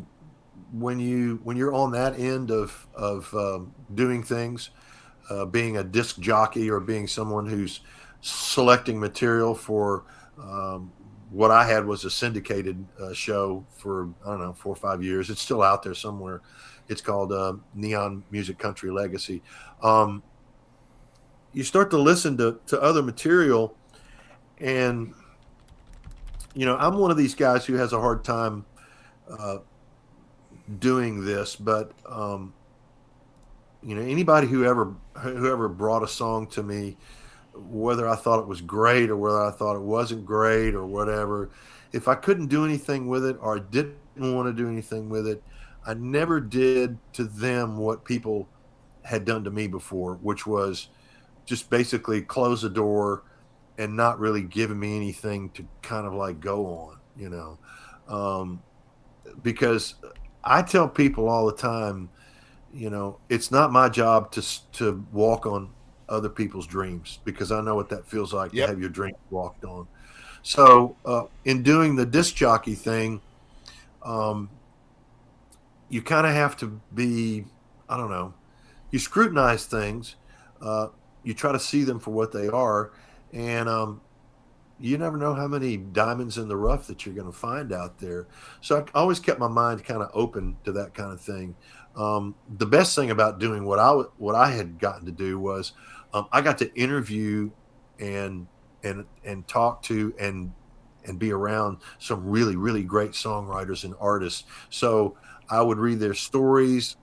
Speaker 4: when you're on that end of doing things, being a disc jockey or being someone who's selecting material for what I had was a syndicated show for, I don't know, 4 or 5 years. It's still out there somewhere. It's called Neon Music Country Legacy. You start to listen to other material, and I'm one of these guys who has a hard time doing this, but anybody who ever brought a song to me, whether I thought it was great or whether I thought it wasn't great or whatever, if I couldn't do anything with it or I didn't want to do anything with it, I never did to them what people had done to me before, which was just basically close the door and not really giving me anything to kind of like go on, because I tell people all the time, it's not my job to walk on other people's dreams, because I know what that feels like to
Speaker 1: Yep.
Speaker 4: have your dreams walked on. So in doing the disc jockey thing, you kind of have to be, I don't know, you scrutinize things, you try to see them for what they are, and you never know how many diamonds in the rough that you're going to find out there. So I always kept my mind kind of open to that kind of thing. The best thing about doing what I had gotten to do was I got to interview and talk to and be around some really, really great songwriters and artists. So I would read their stories,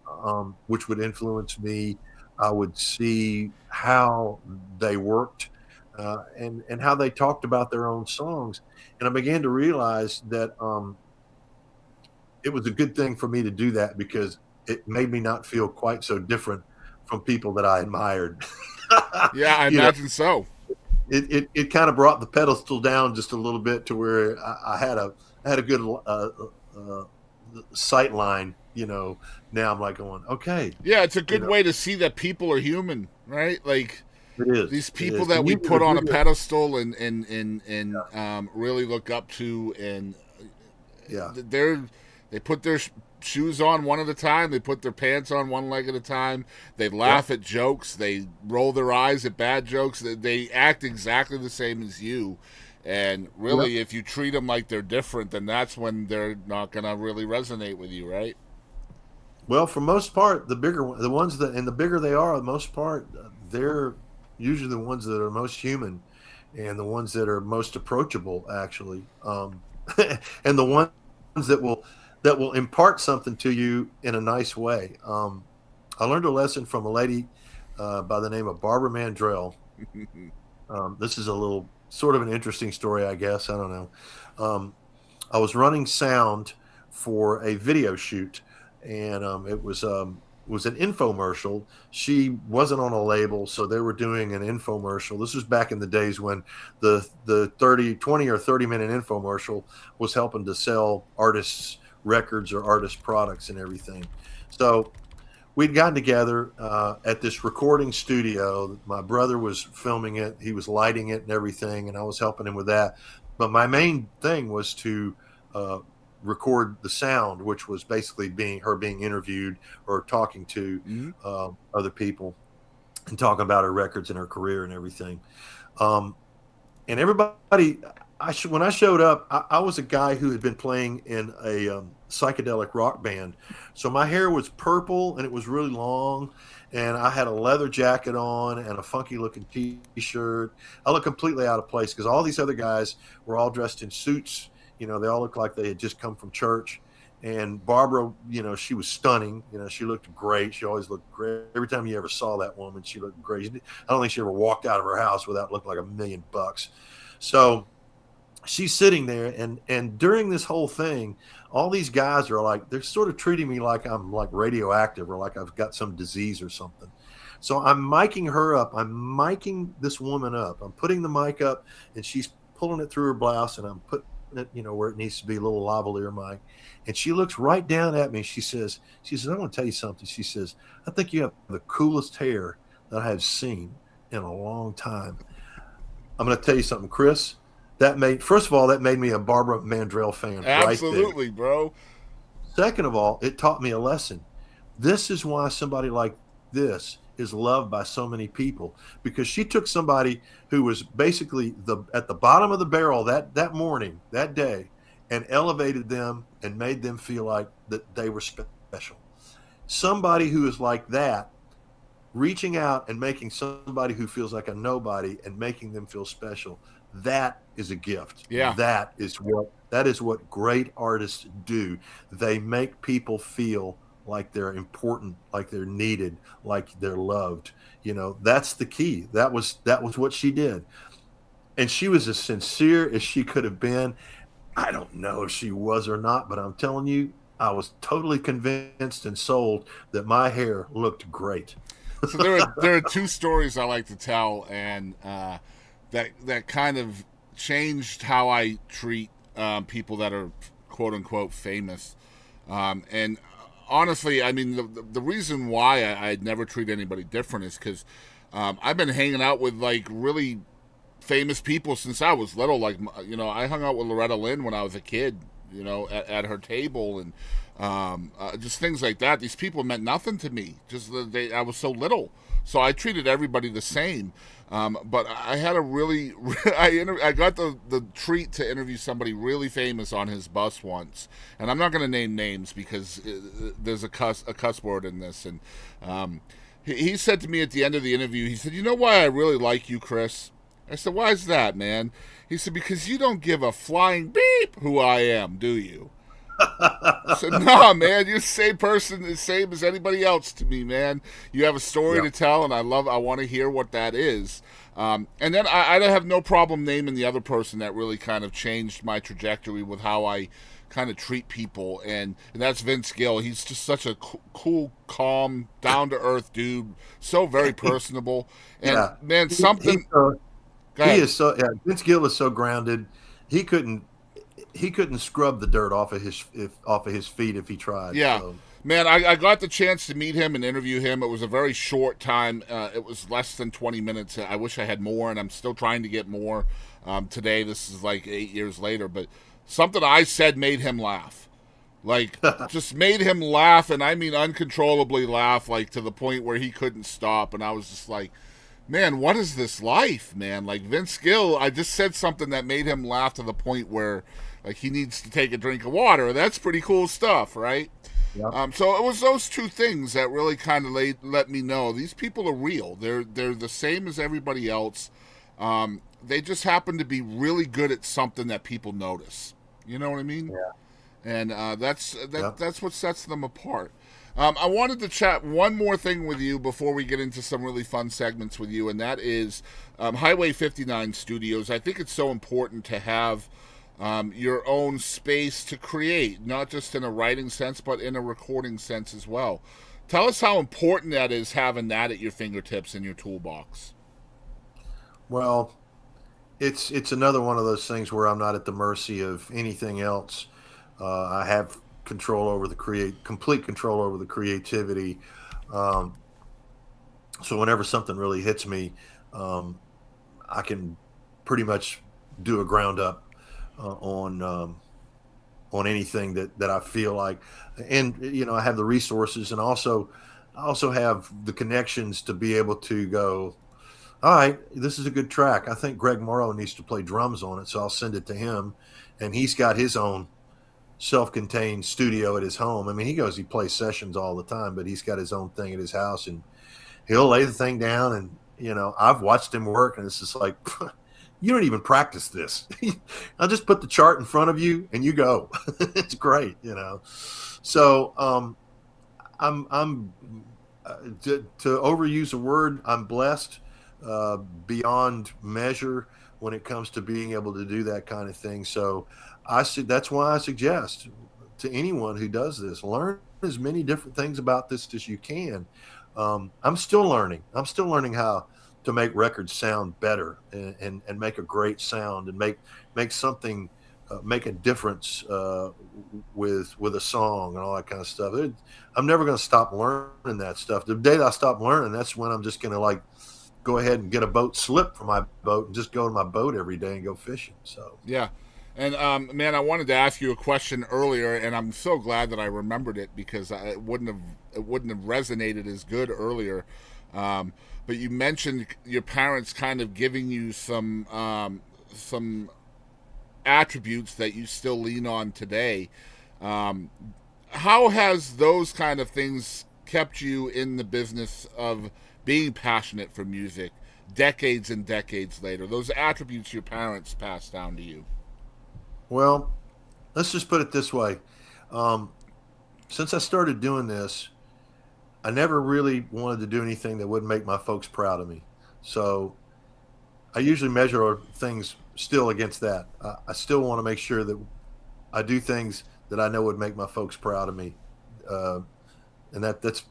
Speaker 4: which would influence me. I would see how they worked, and how they talked about their own songs. And I began to realize that it was a good thing for me to do that, because it made me not feel quite so different from people that I admired.
Speaker 1: Yeah, I imagine so.
Speaker 4: It kind of brought the pedestal down just a little bit to where I had a good sight line. Now I'm like going, okay.
Speaker 1: Yeah, it's a good way to see that people are human, right? Like,
Speaker 4: It is.
Speaker 1: These
Speaker 4: It
Speaker 1: people
Speaker 4: is.
Speaker 1: that
Speaker 4: And
Speaker 1: we
Speaker 4: you did
Speaker 1: put
Speaker 4: a
Speaker 1: on a
Speaker 4: video-
Speaker 1: pedestal and really look up to, and
Speaker 4: Yeah.
Speaker 1: they put their shoes on one at a time. They put their pants on one leg at a time. They laugh at jokes. They roll their eyes at bad jokes. They act exactly the same as you. And really, if you treat them like they're different, then that's when they're not going to really resonate with you, right?
Speaker 4: Well, for most part, the ones that, and the bigger they are, the most part, they're usually the ones that are most human, and the ones that are most approachable, actually, and the ones that will impart something to you in a nice way. I learned a lesson from a lady by the name of Barbara Mandrell. This is a little sort of an interesting story, I guess. I don't know. I was running sound for a video shoot, and it was an infomercial. She wasn't on a label, so they were doing an infomercial. This was back in the days when the 20 or 30 minute infomercial was helping to sell artists records or artist products and everything. So we'd gotten together at this recording studio. My brother was filming it, he was lighting it and everything, and I was helping him with that. But my main thing was to record the sound, which was basically being interviewed or talking to other people and talking about her records and her career and everything. And everybody, when I showed up, I was a guy who had been playing in a psychedelic rock band. So my hair was purple and it was really long, and I had a leather jacket on and a funky looking t-shirt. I looked completely out of place because all these other guys were all dressed in suits. You know, they all looked like they had just come from church. And Barbara, you know, she was stunning. You know, she looked great. She always looked great. Every time you ever saw that woman, she looked great. I don't think she ever walked out of her house without looking like $1,000,000. So she's sitting there, and during this whole thing, all these guys are like, they're sort of treating me like I'm like radioactive or like I've got some disease or something. So I'm miking her up. I'm miking this woman up. I'm putting the mic up, and she's pulling it through her blouse, and I'm putting it, you know, where it needs to be, a little lavalier mic. And she looks right down at me. She says, I want to tell you something. She says, I think you have the coolest hair that I have seen in a long time. I'm going to tell you something, Chris. First of all, that made me a Barbara Mandrell fan.
Speaker 1: Absolutely,
Speaker 4: right,
Speaker 1: bro.
Speaker 4: Second of all, it taught me a lesson. This is why somebody like this is loved by so many people, because she took somebody who was basically at the bottom of the barrel that morning, that day, and elevated them and made them feel like that they were special. Somebody who is like that, reaching out and making somebody who feels like a nobody and making them feel special, that is a gift.
Speaker 1: Yeah.
Speaker 4: That is what great artists do. They make people feel like they're important, like they're needed, like they're loved. You know, that's the key. That was what she did. And she was as sincere as she could have been. I don't know if she was or not, but I'm telling you, I was totally convinced and sold that my hair looked great.
Speaker 1: So there are two stories I like to tell, and that kind of changed how I treat people that are quote unquote famous. And honestly, I mean, the reason why I'd never treat anybody different is because I've been hanging out with like really famous people since I was little. Like, you know, I hung out with Loretta Lynn when I was a kid, you know, at her table, and just things like that. These people meant nothing to me. I was so little, so I treated everybody the same. But I had a really, I got the treat to interview somebody really famous on his bus once, and I'm not going to name names because there's a cuss word in this. And he said to me at the end of the interview, he said, "You know why I really like you, Chris?" I said, "Why is that, man?" He said, "Because you don't give a flying beep who I am, do you?" I said, "No, man, you're the same person, the same as anybody else to me, man. You have a story to tell, and I want to hear what that is." And then I have no problem naming the other person that really kind of changed my trajectory with how I kind of treat people, and that's Vince Gill. He's just such a cool, calm, down-to-earth dude, so very personable. And, man, something...
Speaker 4: Vince Gill is so grounded. He couldn't scrub the dirt off of his feet if he tried.
Speaker 1: Yeah. Man, I got the chance to meet him and interview him. It was a very short time. It was less than 20 minutes. I wish I had more, and I'm still trying to get more today. This is like 8 years later, but something I said made him laugh. Like, just made him laugh, and I mean uncontrollably laugh, like to the point where he couldn't stop. And I was just like, man, what is this life, man? Like, Vince Gill, I just said something that made him laugh to the point where, like, he needs to take a drink of water. That's pretty cool stuff, right?
Speaker 4: Yep.
Speaker 1: So it was those two things that really kind of let me know these people are real. They're the same as everybody else. They just happen to be really good at something that people notice. You know what I mean?
Speaker 4: Yeah.
Speaker 1: And that's
Speaker 4: Yep.
Speaker 1: what sets them apart. I wanted to chat one more thing with you before we get into some really fun segments with you, and that is Highway 59 Studios. I think it's so important to have your own space to create, not just in a writing sense, but in a recording sense as well. Tell us how important that is, having that at your fingertips in your toolbox.
Speaker 4: Well, it's another one of those things where I'm not at the mercy of anything else. I have control over complete control over the creativity. Um, so whenever something really hits me, I can pretty much do a ground up on anything that I feel like, and I have the resources, and I also have the connections to be able to go, all right, this is a good track. I think Greg Morrow needs to play drums on it, so I'll send it to him, and he's got his own self-contained studio at his home. I mean, he plays sessions all the time, but he's got his own thing at his house, and he'll lay the thing down, and I've watched him work, and it's just like, you don't even practice this. I'll just put the chart in front of you and you go. It's great, So I'm to overuse a word, I'm blessed beyond measure when it comes to being able to do that kind of thing. So that's why I suggest to anyone who does this, learn as many different things about this as you can. I'm still learning how to make records sound better and make a great sound and make something make a difference with a song and all that kind of stuff. I'm never going to stop learning that stuff. The day that I stop learning, that's when I'm just going to like go ahead and get a boat slip from my boat and just go to my boat every day and go fishing. So
Speaker 1: Yeah. And man, I wanted to ask you a question earlier, and I'm so glad that I remembered it, because it wouldn't have resonated as good earlier. But you mentioned your parents kind of giving you some attributes that you still lean on today. How has those kind of things kept you in the business of being passionate for music decades and decades later? Those attributes your parents passed down to you.
Speaker 4: well, let's just put it this way. Since I started doing this, I never really wanted to do anything that wouldn't make my folks proud of me. So I usually measure things still against that. I still want to make sure that I do things that I know would make my folks proud of me. And that's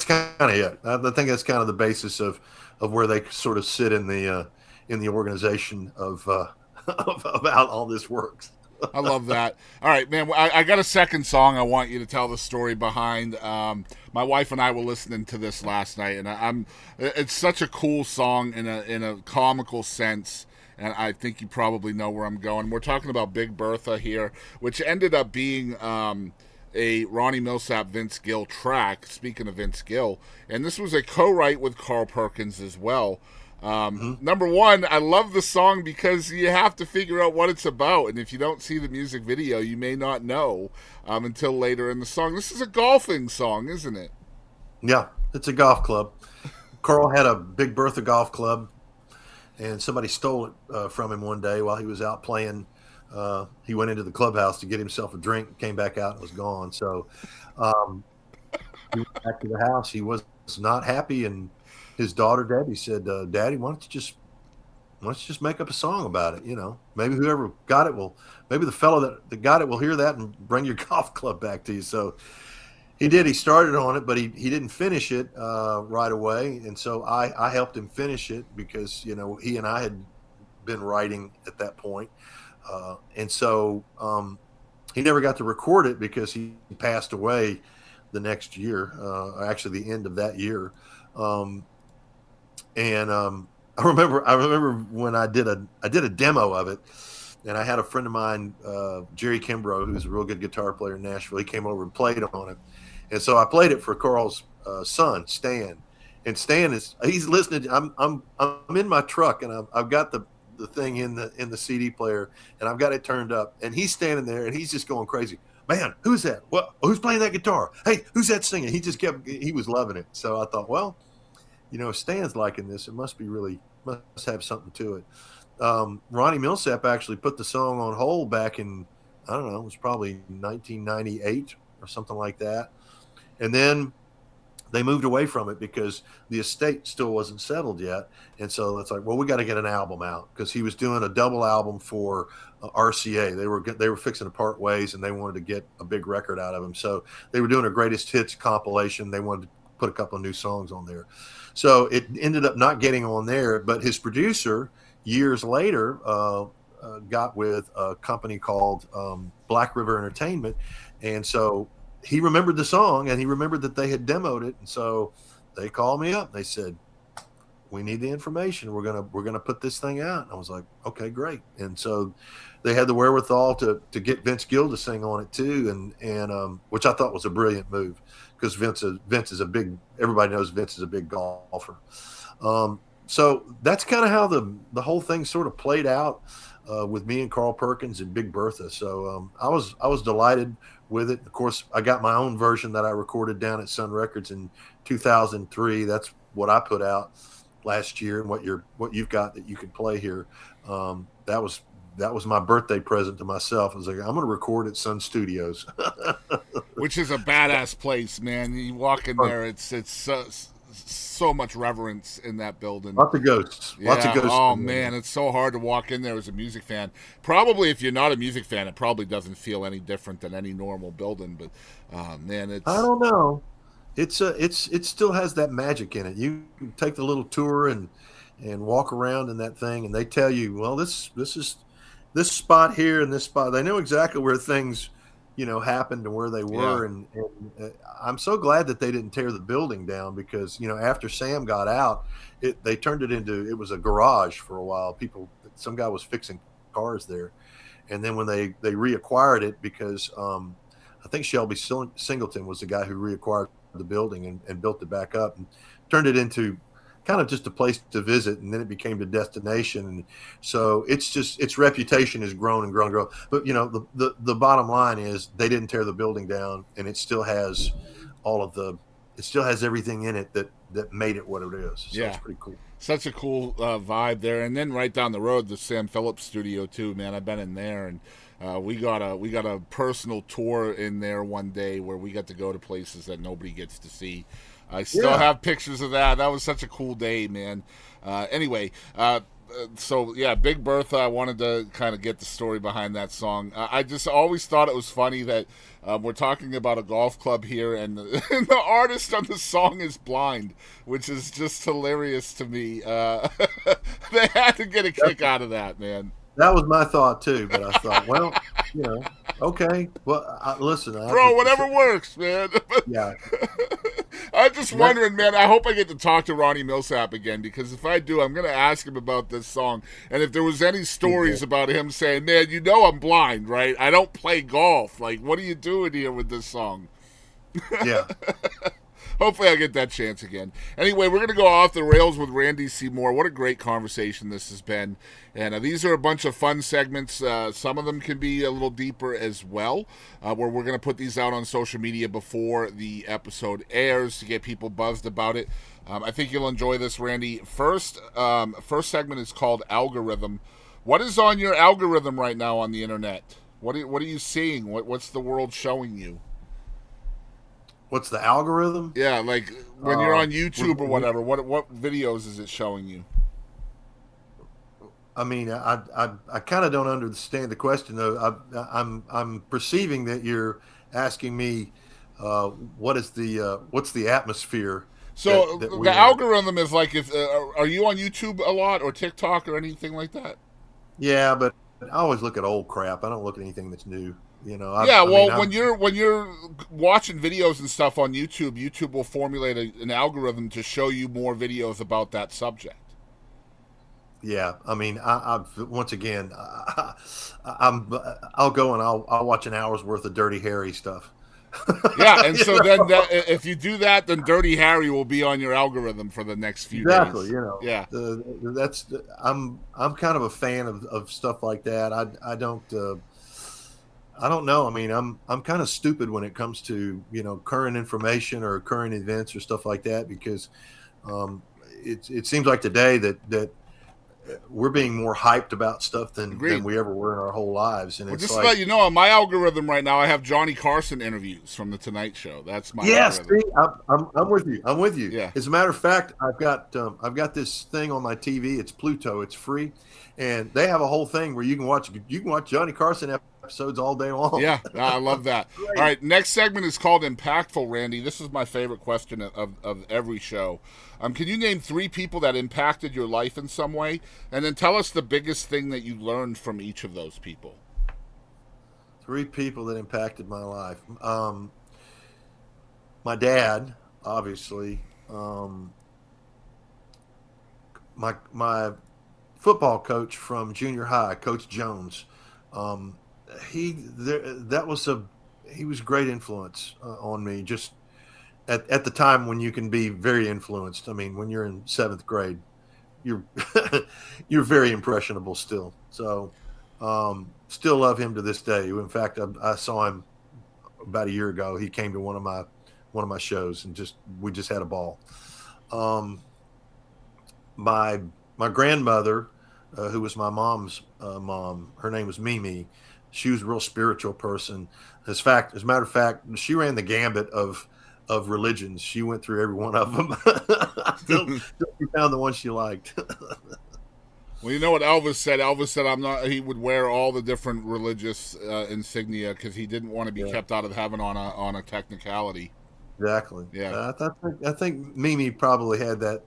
Speaker 4: kind of it. I think that's kind of the basis of where they sort of sit in the organization of how all this works.
Speaker 1: I love that. All right, man. I got a second song I want you to tell the story behind. My wife and I were listening to this last night, and it's such a cool song in a comical sense. And I think you probably know where I'm going. We're talking about Big Bertha here, which ended up being a Ronnie Millsap, Vince Gill track. Speaking of Vince Gill, and this was a co-write with Carl Perkins as well. Number one, I love the song because you have to figure out what it's about, and if you don't see the music video, you may not know until later in the song. This is a golfing song, isn't it?
Speaker 4: Yeah, it's a golf club. Carl had a Big Bertha golf club, and somebody stole it from him one day while he was out playing. He went into the clubhouse to get himself a drink, came back out, and was gone. So he went back to the house. He was not happy, and his daughter Debbie said, "Daddy, why don't you just make up a song about it? Maybe whoever got it maybe the fellow that got it will hear that and bring your golf club back to you." So he did. He started on it, but he didn't finish it right away, and so I helped him finish it because he and I had been writing at that point, and so he never got to record it because he passed away the next year, actually the end of that year. Um, and I remember when I did a demo of it, and I had a friend of mine, Jerry Kimbrough, who's a real good guitar player in Nashville. He came over and played on it, and so I played it for Carl's son, Stan. And Stan he's listening. I'm in my truck, and I've got the thing in the CD player, and I've got it turned up, and he's standing there, and he's just going crazy. Man, who's that? What? Who's playing that guitar? Hey, who's that singing? He was loving it. So I thought, well, Stan's liking this. It must have something to it. Ronnie Millsap actually put the song on hold back in, I don't know, it was probably 1998 or something like that. And then they moved away from it because the estate still wasn't settled yet. And so it's like, well, we got to get an album out, because he was doing a double album for RCA. They were fixing to part ways, and they wanted to get a big record out of him. So they were doing a greatest hits compilation. They wanted to put a couple of new songs on there. So it ended up not getting on there, but his producer years later got with a company called Black River Entertainment. And so he remembered the song, and he remembered that they had demoed it. And so they called me up. They said, we need the information. We're gonna put this thing out. And I was like, okay, great. And so they had the wherewithal to get Vince Gill to sing on it too, and which I thought was a brilliant move, because Vince is everybody knows Vince is a big golfer. So that's kind of how the whole thing sort of played out with me and Carl Perkins and Big Bertha. So I was delighted with it. Of course, I got my own version that I recorded down at Sun Records in 2003. That's what I put out last year, and what you've got that you can play here. That was my birthday present to myself. I was like, I'm going to record at Sun Studios,
Speaker 1: which is a badass place, man. You walk in there, it's so much reverence in that building.
Speaker 4: Lots of ghosts.
Speaker 1: Yeah.
Speaker 4: Lots of ghosts.
Speaker 1: Oh man, it's so hard to walk in there as a music fan. Probably if you're not a music fan, it probably doesn't feel any different than any normal building. But man, I
Speaker 4: don't know. It still has that magic in it. You can take the little tour and walk around in that thing, and they tell you, well, this is this spot here and this spot. They know exactly where things, happened and where they were. Yeah. And I'm so glad that they didn't tear the building down, because, after Sam got out, they turned it was a garage for a while. Some guy was fixing cars there. And then when they reacquired it, because I think Shelby Singleton was the guy who reacquired the building and built it back up and turned it into kind of just a place to visit, and then it became the destination. And so its reputation has grown and grown and grown. But the bottom line is they didn't tear the building down, and it still has everything in it that made it what it is. So it's pretty cool.
Speaker 1: Such a cool vibe there. And then right down the road, the Sam Phillips studio too, man. I've been in there, and we got a personal tour in there one day where we got to go to places that nobody gets to see. I still have pictures of that. That was such a cool day, man. Anyway, so yeah, Big Bertha, I wanted to kind of get the story behind that song. I just always thought it was funny that we're talking about a golf club here, and the artist on the song is blind, which is just hilarious to me. They had to get a kick out of that, man.
Speaker 4: That was my thought too, but I thought, well, okay. Well, listen,
Speaker 1: bro, whatever works, man.
Speaker 4: Yeah.
Speaker 1: I'm just wondering, man, I hope I get to talk to Ronnie Millsap again, because if I do, I'm going to ask him about this song. And if there was any stories about him saying, man, I'm blind, right? I don't play golf. Like, what are you doing here with this song?
Speaker 4: Yeah.
Speaker 1: Hopefully I'll get that chance again. Anyway, we're going to go off the rails with Randy Seymour. What a great conversation this has been. And these are a bunch of fun segments. Some of them can be a little deeper as well, where we're going to put these out on social media before the episode airs to get people buzzed about it. I think you'll enjoy this, Randy. First segment is called Algorithm. What is on your algorithm right now on the internet? What are you seeing? What's the world showing you?
Speaker 4: What's the algorithm?
Speaker 1: Yeah, like when you're on YouTube or whatever, what videos is it showing you?
Speaker 4: I mean, I kind of don't understand the question though. I'm perceiving that you're asking me what's the atmosphere.
Speaker 1: So the algorithm is like, if are you on YouTube a lot or TikTok or anything like that?
Speaker 4: Yeah, but I always look at old crap. I don't look at anything that's new.
Speaker 1: Yeah, well, when you're watching videos and stuff on YouTube, YouTube will formulate an algorithm to show you more videos about that subject.
Speaker 4: Yeah, I mean, I've once again, I'll go and I'll watch an hour's worth of Dirty Harry stuff.
Speaker 1: Yeah, and so then if you do that, then Dirty Harry will be on your algorithm for the next few
Speaker 4: Exactly,
Speaker 1: days.
Speaker 4: you know.
Speaker 1: Yeah.
Speaker 4: I'm kind of a fan of stuff like that. I don't know. I mean, I'm kind of stupid when it comes to current information or current events or stuff like that, because it seems like today that we're being more hyped about stuff than we ever were in our whole lives. And
Speaker 1: Well,
Speaker 4: it's
Speaker 1: just
Speaker 4: like,
Speaker 1: to let you know, on my algorithm right now, I have Johnny Carson interviews from the Tonight Show. That's my algorithm.
Speaker 4: See, I'm with you. I'm with you.
Speaker 1: Yeah.
Speaker 4: As a matter of fact, I've got this thing on my TV. It's Pluto. It's free, and they have a whole thing where you can watch Johnny Carson episodes all day long.
Speaker 1: Yeah, I love that. All right, next segment is called Impactful, Randy. This is my favorite question of every show. Can you name 3 people that impacted your life in some way? And then tell us the biggest thing that you learned from each of those people.
Speaker 4: 3 people that impacted my life. My dad, obviously. My football coach from junior high, Coach Jones. He was a great influence on me. Just at the time when you can be very influenced. I mean, when you're in 7th grade, you're you're very impressionable still. So still love him to this day. In fact, I saw him about a year ago. He came to one of my shows, and we just had a ball. My grandmother, who was my mom's mom, her name was Mimi. She was a real spiritual person. As a matter of fact, she ran the gambit of religions. She went through every one of them until she found the one she liked.
Speaker 1: Well, you know what Elvis said? Elvis said he would wear all the different religious insignia because he didn't want to be kept out of heaven on a technicality.
Speaker 4: Exactly.
Speaker 1: Yeah.
Speaker 4: I think Mimi probably had that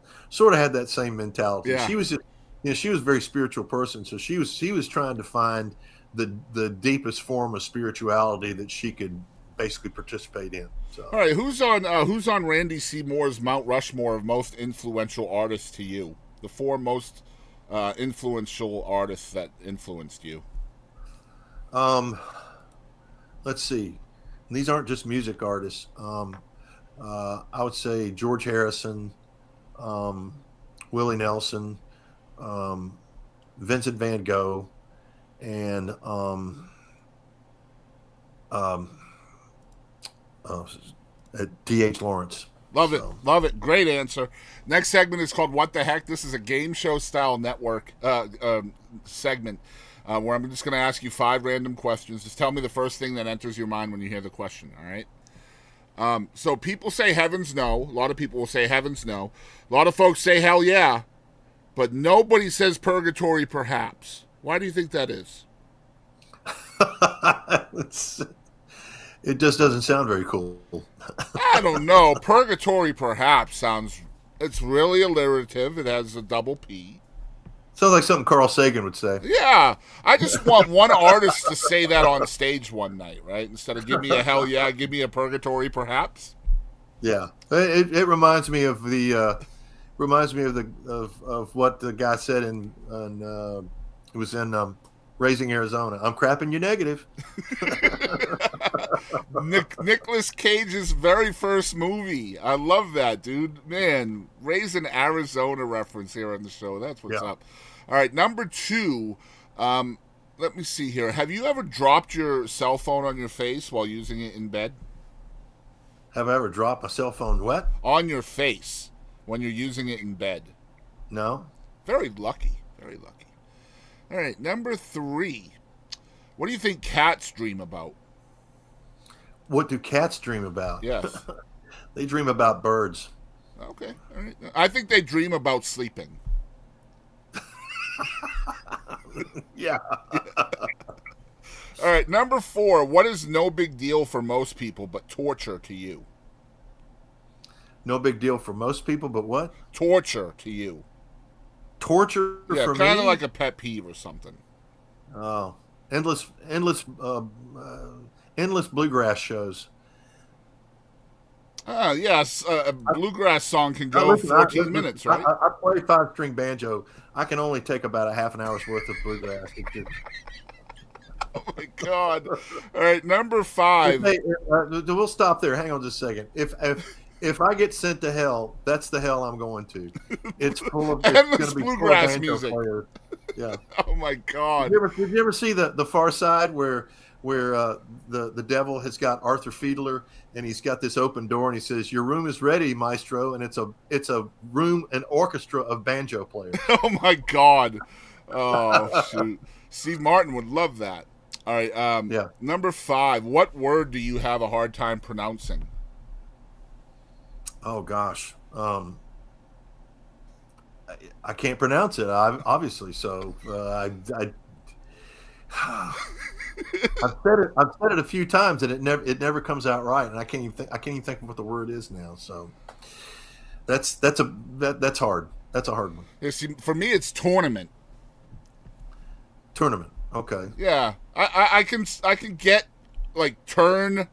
Speaker 4: same mentality.
Speaker 1: Yeah.
Speaker 4: She was she was a very spiritual person, so she was trying to find the deepest form of spirituality that she could basically participate in. So.
Speaker 1: All right, who's on Randy C. Moore's Mount Rushmore of most influential artists to you? The 4 most influential artists that influenced you.
Speaker 4: Let's see. These aren't just music artists. I would say George Harrison, Willie Nelson, Vincent Van Gogh, and D.H. Lawrence.
Speaker 1: Love it. Love it. Great answer. Next segment is called What the Heck? This is a game show style network segment where I'm just going to ask you 5 random questions. Just tell me the first thing that enters your mind when you hear the question, all right? So people say heavens no. A lot of people will say heavens no. A lot of folks say hell yeah. But nobody says purgatory perhaps. Why do you think that is?
Speaker 4: It just doesn't sound very cool.
Speaker 1: I don't know. Purgatory perhaps it's really alliterative. It has a double P.
Speaker 4: Sounds like something Carl Sagan would say.
Speaker 1: Yeah. I just want one artist to say that on stage one night, right? Instead of give me a hell yeah, give me a purgatory perhaps.
Speaker 4: Yeah. It reminds me of of what the guy said it was in Raising Arizona. I'm crapping you negative.
Speaker 1: Nicolas Cage's very first movie. I love that, dude. Man, Raising Arizona reference here on the show. That's what's up. All right, number 2. Let me see here. Have you ever dropped your cell phone on your face while using it in bed?
Speaker 4: Have I ever dropped my cell phone what?
Speaker 1: On your face when you're using it in bed.
Speaker 4: No.
Speaker 1: Very lucky. Very lucky. All right, number 3. What do you think cats dream about?
Speaker 4: What do cats dream about?
Speaker 1: Yes.
Speaker 4: They dream about birds.
Speaker 1: Okay. All right. I think they dream about sleeping.
Speaker 4: Yeah.
Speaker 1: All right, number 4. What is no big deal for most people but torture to you?
Speaker 4: No big deal for most people, but what?
Speaker 1: Torture to you.
Speaker 4: Torture for me?
Speaker 1: Yeah, kind of like a pet peeve or something.
Speaker 4: Oh. endless bluegrass shows.
Speaker 1: Yes, a bluegrass song can
Speaker 4: Now,
Speaker 1: go
Speaker 4: listen,
Speaker 1: 14 minutes, right?
Speaker 4: I play 5-string banjo. I can only take about a half an hour's worth of bluegrass. It's just,
Speaker 1: Oh my God! All right, number 5.
Speaker 4: hey, we'll stop there. Hang on just a second. If I get sent to hell, that's the hell I'm going to. It's full of it's
Speaker 1: Endless
Speaker 4: going to be full of
Speaker 1: bluegrass
Speaker 4: banjo
Speaker 1: music.
Speaker 4: players. Yeah.
Speaker 1: Oh my God!
Speaker 4: Did you ever see the Far Side where the devil has got Arthur Fiedler and he's got this open door and he says, "Your room is ready, maestro," and it's a room, an orchestra of banjo players.
Speaker 1: Oh my God! Oh shoot! Steve Martin would love that. All right.
Speaker 4: Yeah.
Speaker 1: Number 5. What word do you have a hard time pronouncing?
Speaker 4: Oh gosh, I can't pronounce it. Obviously, so I've said it a few times and it never comes out right, and I can't even think of what the word is now. So that's hard. That's a hard one.
Speaker 1: Yeah, see, for me, it's tournament.
Speaker 4: Tournament. Okay.
Speaker 1: Yeah, I can get like turn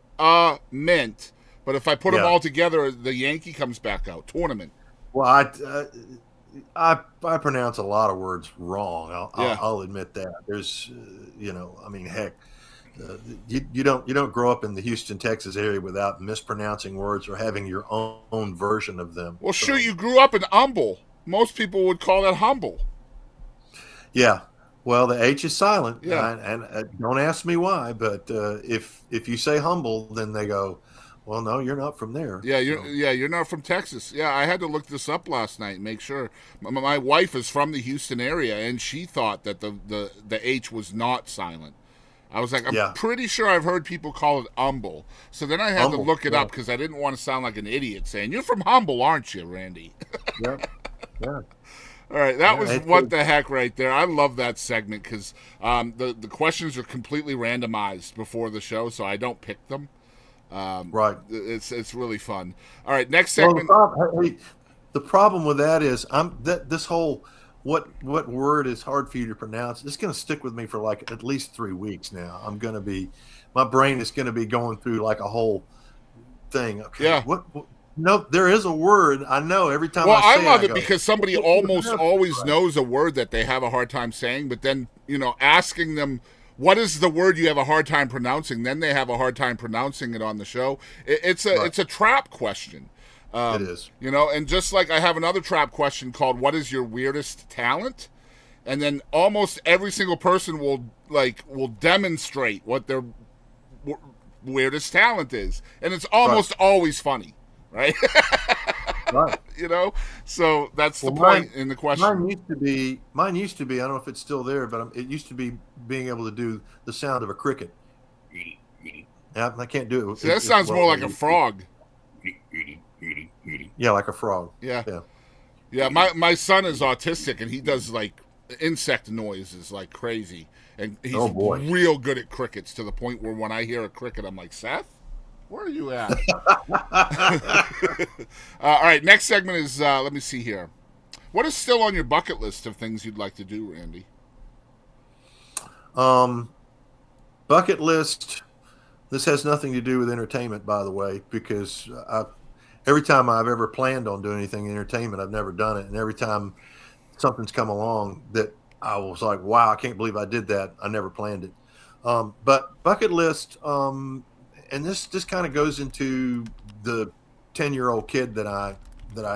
Speaker 1: mint, but if I put them
Speaker 4: Yeah.
Speaker 1: all together, the Yankee comes back out. Tournament.
Speaker 4: Well, I pronounce a lot of words wrong. I'll admit that. There's, I mean, heck, you don't grow up in the Houston, Texas area without mispronouncing words or having your own version of them.
Speaker 1: Well,
Speaker 4: So,
Speaker 1: shoot, you grew up in humble. Most people would call that humble.
Speaker 4: yeah. Well, the H is silent.
Speaker 1: Yeah.
Speaker 4: And don't ask me why, but if you say humble, then they go, well, no, you're not from there.
Speaker 1: Yeah,
Speaker 4: So,
Speaker 1: you're not from Texas. Yeah, I had to look this up last night and make sure. My wife is from the Houston area, and she thought that the H was not silent. I was like, I'm
Speaker 4: Yeah.
Speaker 1: pretty sure I've heard people call it humble. So then I had
Speaker 4: Humble,
Speaker 1: to look it
Speaker 4: yeah.
Speaker 1: up because I didn't want to sound like an idiot saying, "You're from humble, aren't you, Randy?"
Speaker 4: yeah. Yeah.
Speaker 1: All right, that
Speaker 4: Yeah,
Speaker 1: was
Speaker 4: it's
Speaker 1: what
Speaker 4: good.
Speaker 1: the heck right there. I love that segment because the questions are completely randomized before the show, so I don't pick them.
Speaker 4: Right.
Speaker 1: It's really fun. All right, next
Speaker 4: Well,
Speaker 1: segment.
Speaker 4: the problem with that is this whole what word is hard for you to pronounce. It's going to stick with me for like at least 3 weeks now. My brain is going to be going through like a whole thing. Okay,
Speaker 1: Yeah.
Speaker 4: What? No, there is a word I know every time.
Speaker 1: Well, I
Speaker 4: say
Speaker 1: love
Speaker 4: I
Speaker 1: it
Speaker 4: go,
Speaker 1: because somebody
Speaker 4: "What- what-
Speaker 1: almost
Speaker 4: what-
Speaker 1: always
Speaker 4: right."
Speaker 1: knows a word that they have a hard time saying, but then, asking them, what is the word you have a hard time pronouncing? Then they have a hard time pronouncing it on the show. It's a trap question.
Speaker 4: It is.
Speaker 1: And just like I have another trap question called, what is your weirdest talent? And then almost every single person will demonstrate what their weirdest talent is. And it's almost always funny, right?
Speaker 4: Right.
Speaker 1: So that's the
Speaker 4: Well,
Speaker 1: point in the question.
Speaker 4: Mine used to be. I don't know if it's still there, but it used to be being able to do the sound of a cricket. Yeah, I can't do it.
Speaker 1: See, that sounds more like a frog.
Speaker 4: Yeah, like a frog.
Speaker 1: Yeah.
Speaker 4: Yeah.
Speaker 1: Yeah, my son is autistic, and he does, like, insect noises like crazy. And he's
Speaker 4: Oh, boy.
Speaker 1: real good at crickets to the point where when I hear a cricket, I'm like, Seth, where are you at? All right, next segment is, let me see here. What is still on your bucket list of things you'd like to do, Randy?
Speaker 4: Bucket list. This has nothing to do with entertainment, by the way, because every time I've ever planned on doing anything in entertainment, I've never done it. And every time something's come along that I was like, wow, I can't believe I did that, I never planned it. But bucket list, and this kind of goes into the 10-year-old kid that I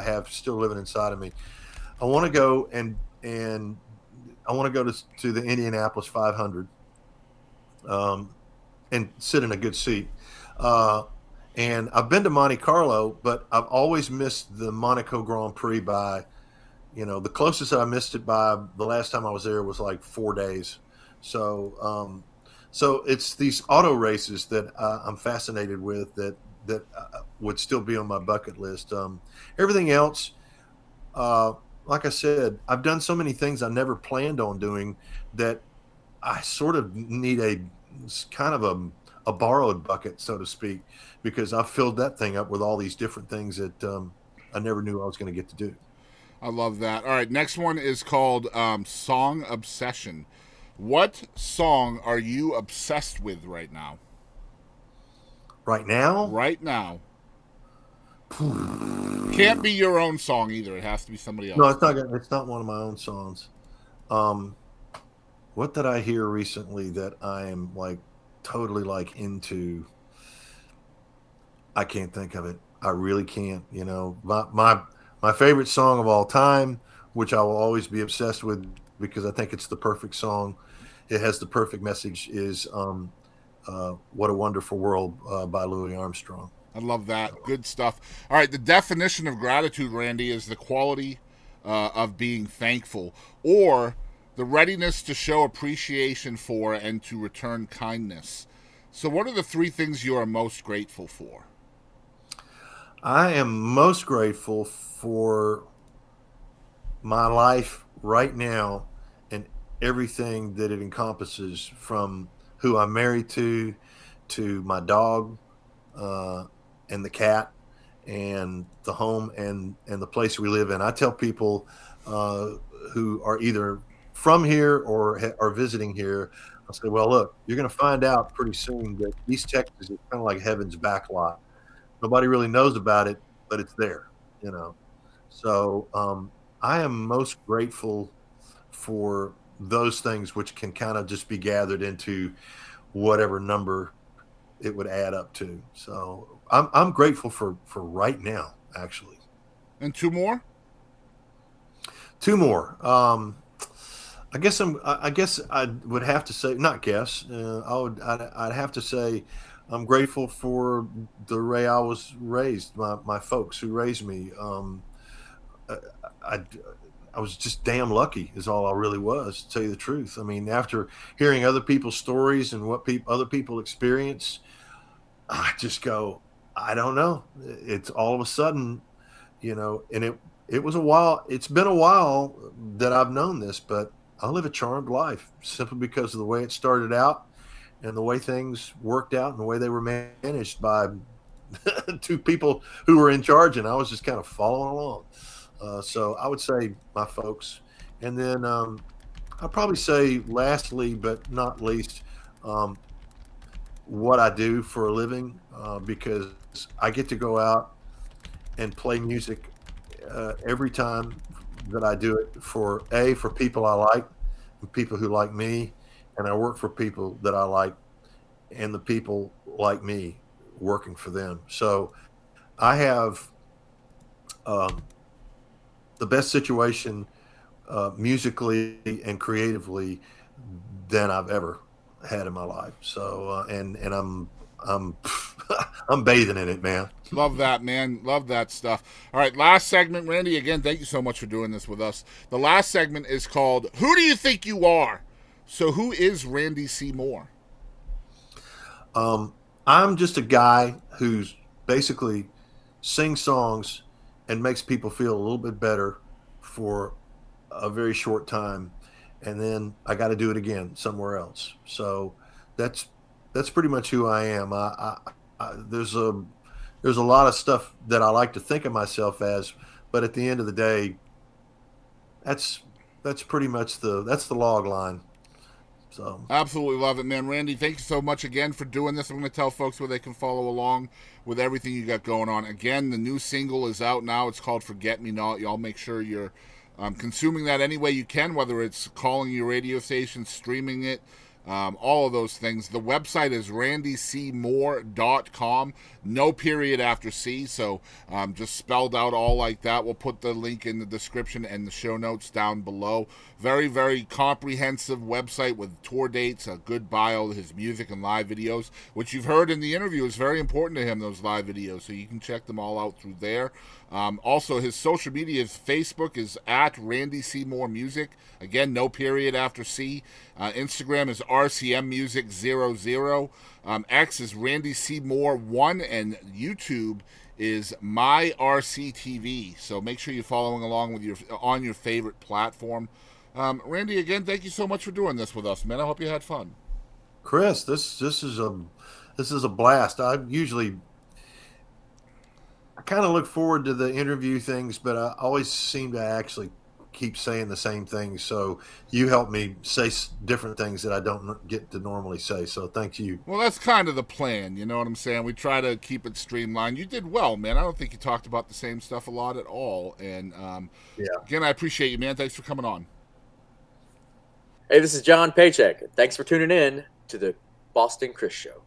Speaker 4: have still living inside of me. I want to go and I want to go to the Indianapolis 500 and sit in a good seat. And I've been to Monte Carlo, but I've always missed the Monaco Grand Prix by, the closest I missed it by the last time I was there was like 4 days. So it's these auto races that I'm fascinated with that would still be on my bucket list. Everything else, like I said, I've done so many things I never planned on doing that I sort of need a kind of a borrowed bucket, so to speak, because I've filled that thing up with all these different things that I never knew I was going to get to do.
Speaker 1: I love that. All right, next one is called Song Obsession. What song are you obsessed with right now?
Speaker 4: Right now,
Speaker 1: Right now. Can't be your own song either. It has to be somebody else.
Speaker 4: no, it's not. It's not one of my own songs. Um, what did I hear recently that I am like totally like into? I can't think of it. I really can't. You know, my favorite song of all time, which I will always be obsessed with because I think it's the perfect song. It has the perfect message. Is "What a Wonderful World" by Louis Armstrong.
Speaker 1: I love that. Good stuff. All right. The definition of gratitude, Randy, is the quality of being thankful or the readiness to show appreciation for and to return kindness. So, what are the three things you are most grateful for?
Speaker 4: I am most grateful for my life right now and everything that it encompasses, from who I'm married to my dog, and the cat, and the home, and the place we live in. I tell people uh, who are either from here or are visiting here, I say, well, look, you're going to find out pretty soon that East Texas is kind of like heaven's backlot. Nobody really knows about it, but it's there, you know. So I am most grateful for those things, which can kind of just be gathered into whatever number it would add up to. So I'm grateful for right now, actually.
Speaker 1: And two more?
Speaker 4: Two more. I guess I would have to say, not guess. I'd have to say I'm grateful for the way I was raised. My folks who raised me. I, I I was just damn lucky, is all I really was, to tell you the truth. I mean, after hearing other people's stories and what other people experience, I just go, I don't know. It's all of a sudden, and it was a while. It's been a while that I've known this, but I live a charmed life simply because of the way it started out and the way things worked out and the way they were managed by two people who were in charge, and I was just kind of following along. So I would say my folks, and then I'd probably say, lastly but not least, um, what I do for a living, because I get to go out and play music every time that I do it for people I like and people who like me, and I work for people that I like and the people like me working for them. So I have um, the best situation musically and creatively than I've ever had in my life. So and I'm I'm bathing in it, man.
Speaker 1: Love that, man. Love that stuff. All right, last segment, Randy. Again, thank you so much for doing this with us. The last segment is called "Who Do You Think You Are?" So, who is Randy C. Moore?
Speaker 4: I'm just a guy who's basically sings songs and makes people feel a little bit better for a very short time, and then I got to do it again somewhere else. So that's that's pretty much who I am. There's a lot of stuff that I like to think of myself as, but at the end of the day, that's that's pretty much that's the log line. So
Speaker 1: Absolutely love it, man. Randy, thank you so much again for doing this. I'm going to tell folks where they can follow along with everything you got going on. Again, the new single is out now. It's called Forget Me Not. Y'all make sure you're consuming that any way you can, whether it's calling your radio station, streaming it, all of those things. The website is randycmoore.com. No period after C, so just spelled out all like that. We'll put the link in the description and the show notes down below. Very, very comprehensive website with tour dates, a good bio, his music and live videos, which you've heard in the interview is very important to him, those live videos, so you can check them all out through there. Also, his social media, his Facebook is at Randy C. Moore Music. Again, no period after C. Instagram is RCM Music 00. X is Randy C. Moore 1, and YouTube is My RCTV. So make sure you're following along with on your favorite platform. Randy, again, thank you so much for doing this with us, man. I hope you had fun.
Speaker 4: Chris, this is a blast. I kind of look forward to the interview things, but I always seem to actually keep saying the same things. So you help me say different things that I don't get to normally say. So thank you.
Speaker 1: Well, that's kind of the plan. You know what I'm saying? We try to keep it streamlined. You did well, man. I don't think you talked about the same stuff a lot at all. And
Speaker 4: Yeah.
Speaker 1: again, I appreciate you, man. Thanks for coming on.
Speaker 5: Hey, this is John Paycheck. Thanks for tuning in to the Boston Chris Show.